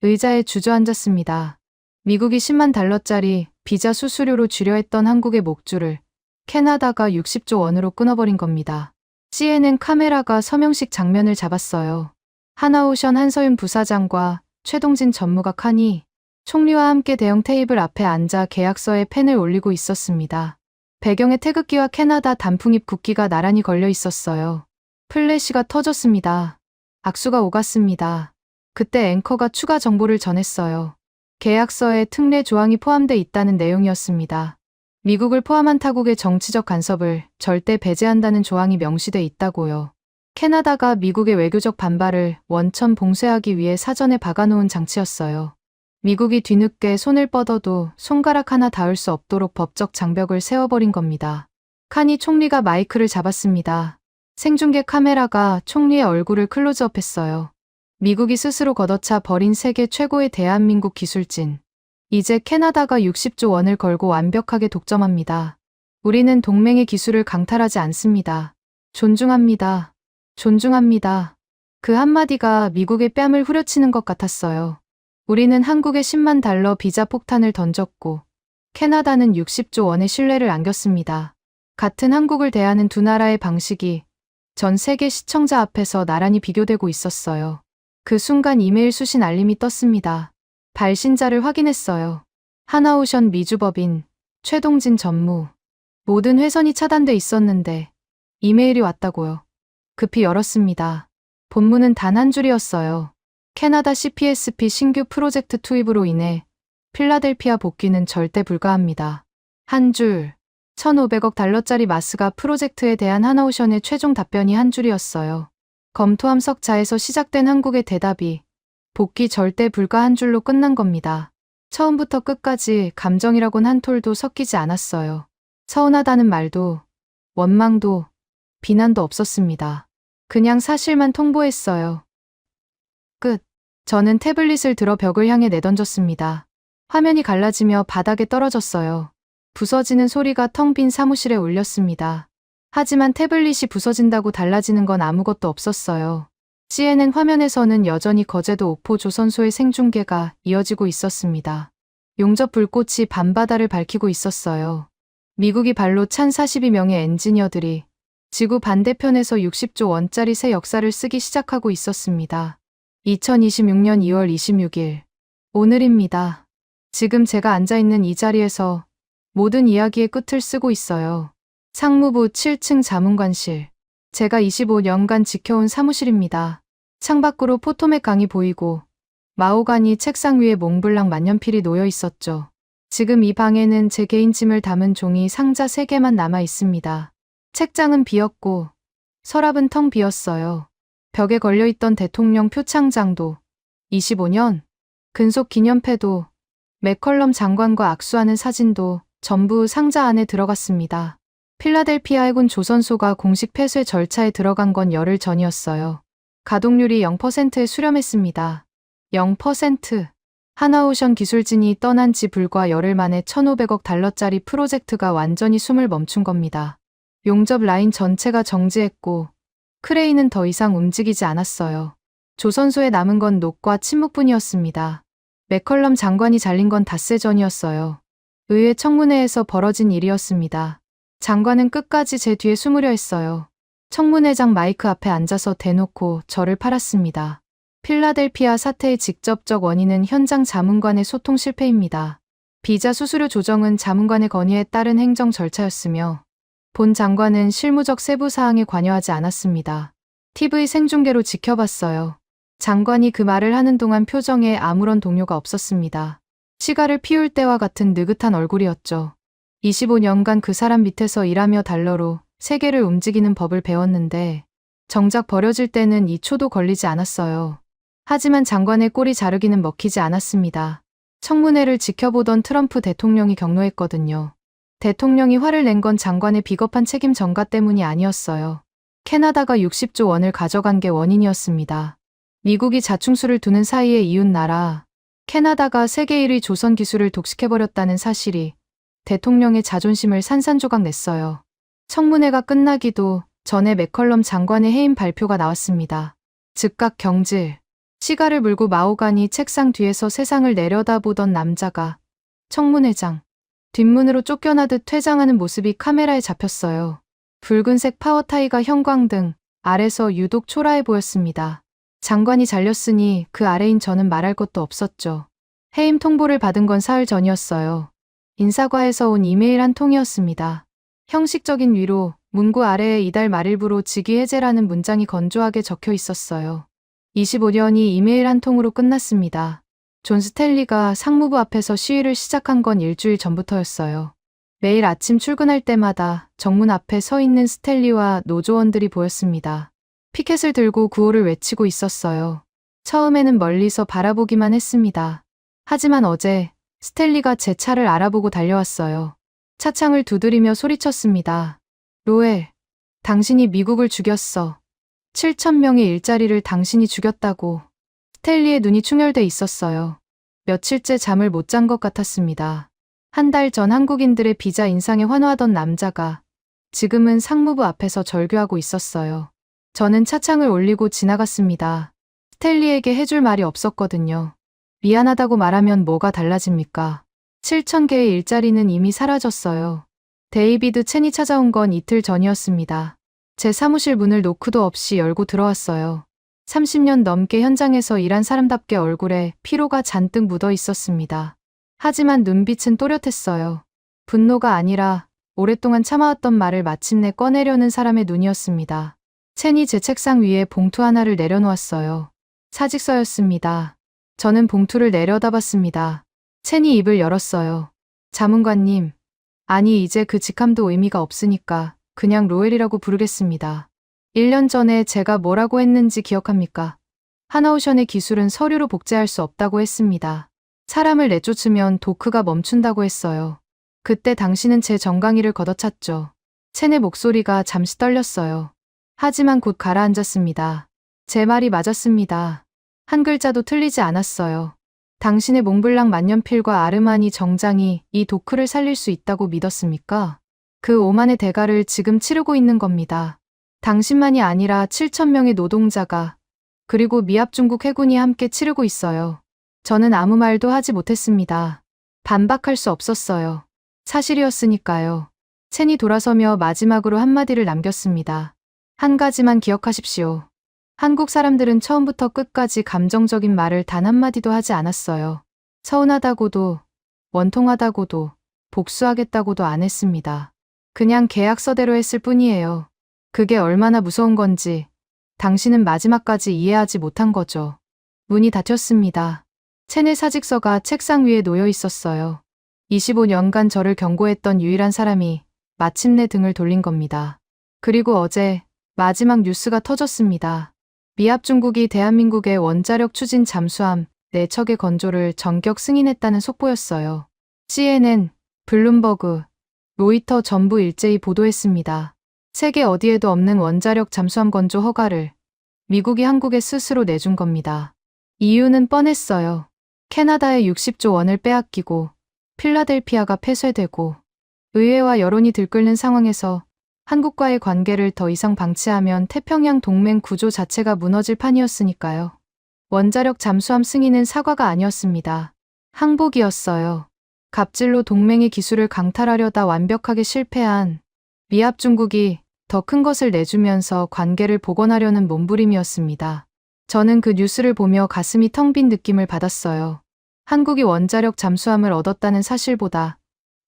의자에 주저앉았습니다. 미국이 10만 달러짜리 비자 수수료로 주려 했던 한국의 목줄을 캐나다가 60조 원으로 끊어버린 겁니다. CNN 카메라가 서명식 장면을 잡았어요. 하나오션 한서윤 부사장과 최동진 전무가 카니 총리와 함께 대형 테이블 앞에 앉아 계약서에 펜을 올리고 있었습니다. 배경에 태극기와 캐나다 단풍잎 국기가 나란히 걸려 있었어요. 플래시가 터졌습니다. 악수가 오갔습니다. 그때 앵커가 추가 정보를 전했어요. 계약서에 특례 조항이 포함돼 있다는 내용이었습니다. 미국을 포함한 타국의 정치적 간섭을 절대 배제한다는 조항이 명시돼 있다고요. 캐나다가 미국의 외교적 반발을 원천 봉쇄하기 위해 사전에 박아놓은 장치였어요. 미국이 뒤늦게 손을 뻗어도 손가락 하나 닿을 수 없도록 법적 장벽을 세워버린 겁니다. 카니 총리가 마이크를 잡았습니다. 생중계 카메라가 총리의 얼굴을 클로즈업했어요. 미국이 스스로 걷어차 버린 세계 최고의 대한민국 기술진. 이제 캐나다가 60조 원을 걸고 완벽하게 독점합니다. 우리는 동맹의 기술을 강탈하지 않습니다. 존중합니다. 존중합니다. 그 한마디가 미국의 뺨을 후려치는 것 같았어요. 우리는 한국에 10만 달러 비자 폭탄을 던졌고 캐나다는 60조 원의 신뢰를 안겼습니다. 같은 한국을 대하는 두 나라의 방식이 전 세계 시청자 앞에서 나란히 비교되고 있었어요. 그 순간 이메일 수신 알림이 떴습니다. 발신자를 확인했어요. 하나오션 미주법인 최동진 전무. 모든 회선이 차단돼 있었는데 이메일이 왔다고요. 급히 열었습니다. 본문은 단 한 줄이었어요. 캐나다 CPSP 신규 프로젝트 투입으로 인해 필라델피아 복귀는 절대 불가합니다. 한 줄. 1,500억 달러짜리 마스가 프로젝트에 대한 하나오션의 최종 답변이 한 줄이었어요. 검토함석자에서 시작된 한국의 대답이 복귀 절대 불가 한 줄로 끝난 겁니다. 처음부터 끝까지 감정이라곤 한 톨도 섞이지 않았어요. 서운하다는 말도, 원망도, 비난도 없었습니다. 그냥 사실만 통보했어요. 끝. 저는 태블릿을 들어 벽을 향해 내던졌습니다. 화면이 갈라지며 바닥에 떨어졌어요. 부서지는 소리가 텅 빈 사무실에 울렸습니다. 하지만 태블릿이 부서진다고 달라지는 건 아무것도 없었어요. CNN 화면에서는 여전히 거제도 오포 조선소의 생중계가 이어지고 있었습니다. 용접 불꽃이 밤바다를 밝히고 있었어요. 미국이 발로 찬 42명의 엔지니어들이 지구 반대편에서 60조 원짜리 새 역사를 쓰기 시작하고 있었습니다. 2026년 2월 26일. 오늘입니다. 지금 제가 앉아있는 이 자리에서 모든 이야기의 끝을 쓰고 있어요. 상무부 7층 자문관실. 제가 25년간 지켜온 사무실입니다. 창밖으로 포토맥 강이 보이고 마호가니 책상 위에 몽블랑 만년필이 놓여 있었죠. 지금 이 방에는 제 개인 짐을 담은 종이 상자 3개만 남아 있습니다. 책장은 비었고 서랍은 텅 비었어요. 벽에 걸려있던 대통령 표창장도 25년 근속 기념패도 맥컬럼 장관과 악수하는 사진도 전부 상자 안에 들어갔습니다. 필라델피아 해군 조선소가 공식 폐쇄 절차에 들어간 건 열흘 전이었어요. 가동률이 0%에 수렴했습니다. 0%. 하나오션 기술진이 떠난 지 불과 열흘 만에 1,500억 달러짜리 프로젝트가 완전히 숨을 멈춘 겁니다. 용접 라인 전체가 정지했고 크레인은 더 이상 움직이지 않았어요. 조선소에 남은 건 녹과 침묵뿐이었습니다. 맥컬럼 장관이 잘린 건 닷새 전이었어요. 의회 청문회에서 벌어진 일이었습니다. 장관은 끝까지 제 뒤에 숨으려 했어요. 청문회장 마이크 앞에 앉아서 대놓고 저를 팔았습니다. 필라델피아 사태의 직접적 원인은 현장 자문관의 소통 실패입니다. 비자 수수료 조정은 자문관의 건의에 따른 행정 절차였으며 본 장관은 실무적 세부 사항에 관여하지 않았습니다. TV 생중계로 지켜봤어요. 장관이 그 말을 하는 동안 표정에 아무런 동요가 없었습니다. 시가를 피울 때와 같은 느긋한 얼굴이었죠. 25년간 그 사람 밑에서 일하며 달러로 세계를 움직이는 법을 배웠는데 정작 버려질 때는 2초도 걸리지 않았어요. 하지만 장관의 꼬리 자르기는 먹히지 않았습니다. 청문회를 지켜보던 트럼프 대통령이 격노했거든요. 대통령이 화를 낸 건 장관의 비겁한 책임 전가 때문이 아니었어요. 캐나다가 60조 원을 가져간 게 원인이었습니다. 미국이 자충수를 두는 사이에 이웃 나라 캐나다가 세계 1위 조선 기술을 독식해버렸다는 사실이 대통령의 자존심을 산산조각 냈어요. 청문회가 끝나기도 전에 맥컬럼 장관의 해임 발표가 나왔습니다. 즉각 경질. 시가를 물고 마호가니 책상 뒤에서 세상을 내려다보던 남자가 청문회장 뒷문으로 쫓겨나듯 퇴장하는 모습이 카메라에 잡혔어요. 붉은색 파워타이가 형광등 아래서 유독 초라해 보였습니다. 장관이 잘렸으니 그 아래인 저는 말할 것도 없었죠. 해임 통보를 받은 건 사흘 전이었어요. 인사과에서 온 이메일 한 통이었습니다. 형식적인 위로, 문구 아래에 이달 말일부로 직위 해제라는 문장이 건조하게 적혀 있었어요. 25년이 이메일 한 통으로 끝났습니다. 존 스탠리가 상무부 앞에서 시위를 시작한 건 일주일 전부터였어요. 매일 아침 출근할 때마다 정문 앞에 서 있는 스탠리와 노조원들이 보였습니다. 피켓을 들고 구호를 외치고 있었어요. 처음에는 멀리서 바라보기만 했습니다. 하지만 어제 스탠리가 제 차를 알아보고 달려왔어요. 차창을 두드리며 소리쳤습니다. 로엘, 당신이 미국을 죽였어. 7,000명의 일자리를 당신이 죽였다고. 스텔리의 눈이 충혈돼 있었어요. 며칠째 잠을 못 잔 것 같았습니다. 한 달 전 한국인들의 비자 인상에 환호하던 남자가 지금은 상무부 앞에서 절규하고 있었어요. 저는 차창을 올리고 지나갔습니다. 스텔리에게 해줄 말이 없었거든요. 미안하다고 말하면 뭐가 달라집니까? 7,000개의 일자리는 이미 사라졌어요. 데이비드 첸이 찾아온 건 이틀 전이었습니다. 제 사무실 문을 노크도 없이 열고 들어왔어요. 30년 넘게 현장에서 일한 사람답게 얼굴에 피로가 잔뜩 묻어 있었습니다. 하지만 눈빛은 또렷했어요. 분노가 아니라 오랫동안 참아왔던 말을 마침내 꺼내려는 사람의 눈이었습니다. 첸이 제 책상 위에 봉투 하나를 내려놓았어요. 사직서였습니다. 저는 봉투를 내려다봤습니다. 첸이 입을 열었어요. 자문관님, 아니 이제 그 직함도 의미가 없으니까 그냥 로엘이라고 부르겠습니다. 1년 전에 제가 뭐라고 했는지 기억합니까? 하나오션의 기술은 서류로 복제할 수 없다고 했습니다. 사람을 내쫓으면 도크가 멈춘다고 했어요. 그때 당신은 제 정강이를 걷어찼죠. 첸의 목소리가 잠시 떨렸어요. 하지만 곧 가라앉았습니다. 제 말이 맞았습니다. 한 글자도 틀리지 않았어요. 당신의 몽블랑 만년필과 아르마니 정장이 이 도크를 살릴 수 있다고 믿었습니까? 그 오만의 대가를 지금 치르고 있는 겁니다. 당신만이 아니라 7,000명의 노동자가 그리고 미합 중국 해군이 함께 치르고 있어요. 저는 아무 말도 하지 못했습니다. 반박할 수 없었어요. 사실이었으니까요. 첸이 돌아서며 마지막으로 한마디를 남겼습니다. 한 가지만 기억하십시오. 한국 사람들은 처음부터 끝까지 감정적인 말을 단 한마디도 하지 않았어요. 서운하다고도, 원통하다고도, 복수하겠다고도 안 했습니다. 그냥 계약서대로 했을 뿐이에요. 그게 얼마나 무서운 건지 당신은 마지막까지 이해하지 못한 거죠. 문이 닫혔습니다. 첸의 사직서가 책상 위에 놓여 있었어요. 25년간 저를 경고했던 유일한 사람이 마침내 등을 돌린 겁니다. 그리고 어제 마지막 뉴스가 터졌습니다. 미합 중국이 대한민국의 원자력 추진 잠수함 4척의 건조를 전격 승인했다는 속보였어요. CNN, 블룸버그, 로이터 전부 일제히 보도했습니다. 세계 어디에도 없는 원자력 잠수함 건조 허가를 미국이 한국에 스스로 내준 겁니다. 이유는 뻔했어요. 캐나다에 60조 원을 빼앗기고 필라델피아가 폐쇄되고 의회와 여론이 들끓는 상황에서 한국과의 관계를 더 이상 방치하면 태평양 동맹 구조 자체가 무너질 판이었으니까요. 원자력 잠수함 승인은 사과가 아니었습니다. 항복이었어요. 갑질로 동맹의 기술을 강탈하려다 완벽하게 실패한 미합 중국이 더 큰 것을 내주면서 관계를 복원하려는 몸부림이었습니다. 저는 그 뉴스를 보며 가슴이 텅 빈 느낌을 받았어요. 한국이 원자력 잠수함을 얻었다는 사실보다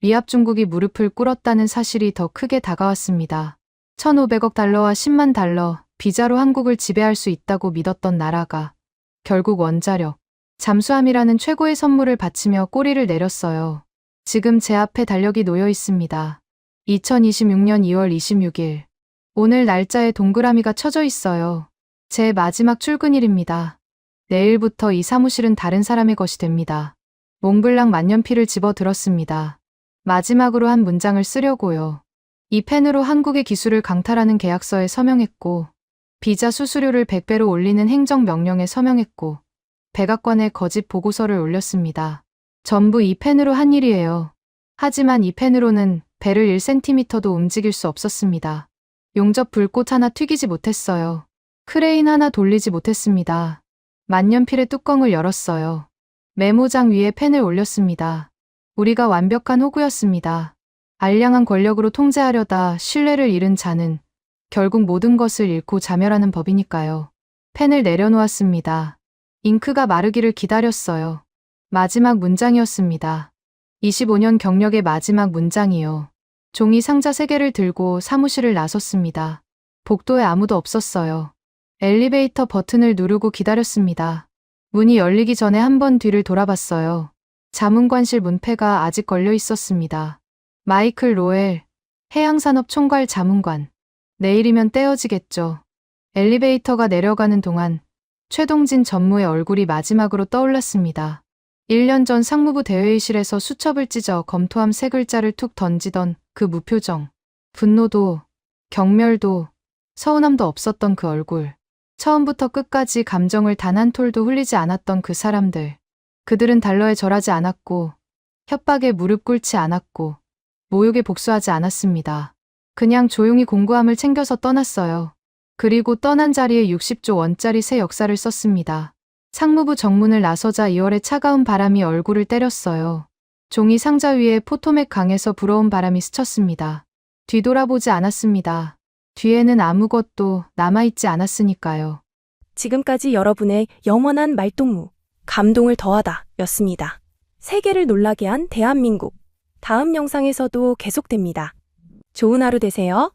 미합 중국이 무릎을 꿇었다는 사실이 더 크게 다가왔습니다. 1,500억 달러와 10만 달러, 비자로 한국을 지배할 수 있다고 믿었던 나라가 결국 원자력, 잠수함이라는 최고의 선물을 바치며 꼬리를 내렸어요. 지금 제 앞에 달력이 놓여 있습니다. 2026년 2월 26일. 오늘 날짜에 동그라미가 쳐져 있어요. 제 마지막 출근일입니다. 내일부터 이 사무실은 다른 사람의 것이 됩니다. 몽블랑 만년필을 집어 들었습니다. 마지막으로 한 문장을 쓰려고요. 이 펜으로 한국의 기술을 강탈하는 계약서에 서명했고, 비자 수수료를 100배로 올리는 행정명령에 서명했고, 백악관에 거짓 보고서를 올렸습니다. 전부 이 펜으로 한 일이에요. 하지만 이 펜으로는 배를 1cm도 움직일 수 없었습니다. 용접 불꽃 하나 튀기지 못했어요. 크레인 하나 돌리지 못했습니다. 만년필의 뚜껑을 열었어요. 메모장 위에 펜을 올렸습니다. 우리가 완벽한 호구였습니다. 알량한 권력으로 통제하려다 신뢰를 잃은 자는 결국 모든 것을 잃고 자멸하는 법이니까요. 펜을 내려놓았습니다. 잉크가 마르기를 기다렸어요. 마지막 문장이었습니다. 25년 경력의 마지막 문장이요. 종이 상자 3개를 들고 사무실을 나섰습니다. 복도에 아무도 없었어요. 엘리베이터 버튼을 누르고 기다렸습니다. 문이 열리기 전에 한 번 뒤를 돌아봤어요. 자문관실 문패가 아직 걸려 있었습니다. 마이클 로엘, 해양산업 총괄 자문관. 내일이면 떼어지겠죠. 엘리베이터가 내려가는 동안 최동진 전무의 얼굴이 마지막으로 떠올랐습니다. 1년 전 상무부 대회의실에서 수첩을 찢어 검토함 3글자를 툭 던지던 그 무표정. 분노도, 경멸도, 서운함도 없었던 그 얼굴. 처음부터 끝까지 감정을 단 한 톨도 흘리지 않았던 그 사람들. 그들은 달러에 절하지 않았고, 협박에 무릎 꿇지 않았고, 모욕에 복수하지 않았습니다. 그냥 조용히 공구함을 챙겨서 떠났어요. 그리고 떠난 자리에 60조 원짜리 새 역사를 썼습니다. 상무부 정문을 나서자 2월의 차가운 바람이 얼굴을 때렸어요. 종이 상자 위에 포토맥 강에서 불어온 바람이 스쳤습니다. 뒤돌아보지 않았습니다. 뒤에는 아무것도 남아있지 않았으니까요. 지금까지 여러분의 영원한 말동무, 감동을 더하다 였습니다. 세계를 놀라게 한 대한민국. 다음 영상에서도 계속됩니다. 좋은 하루 되세요.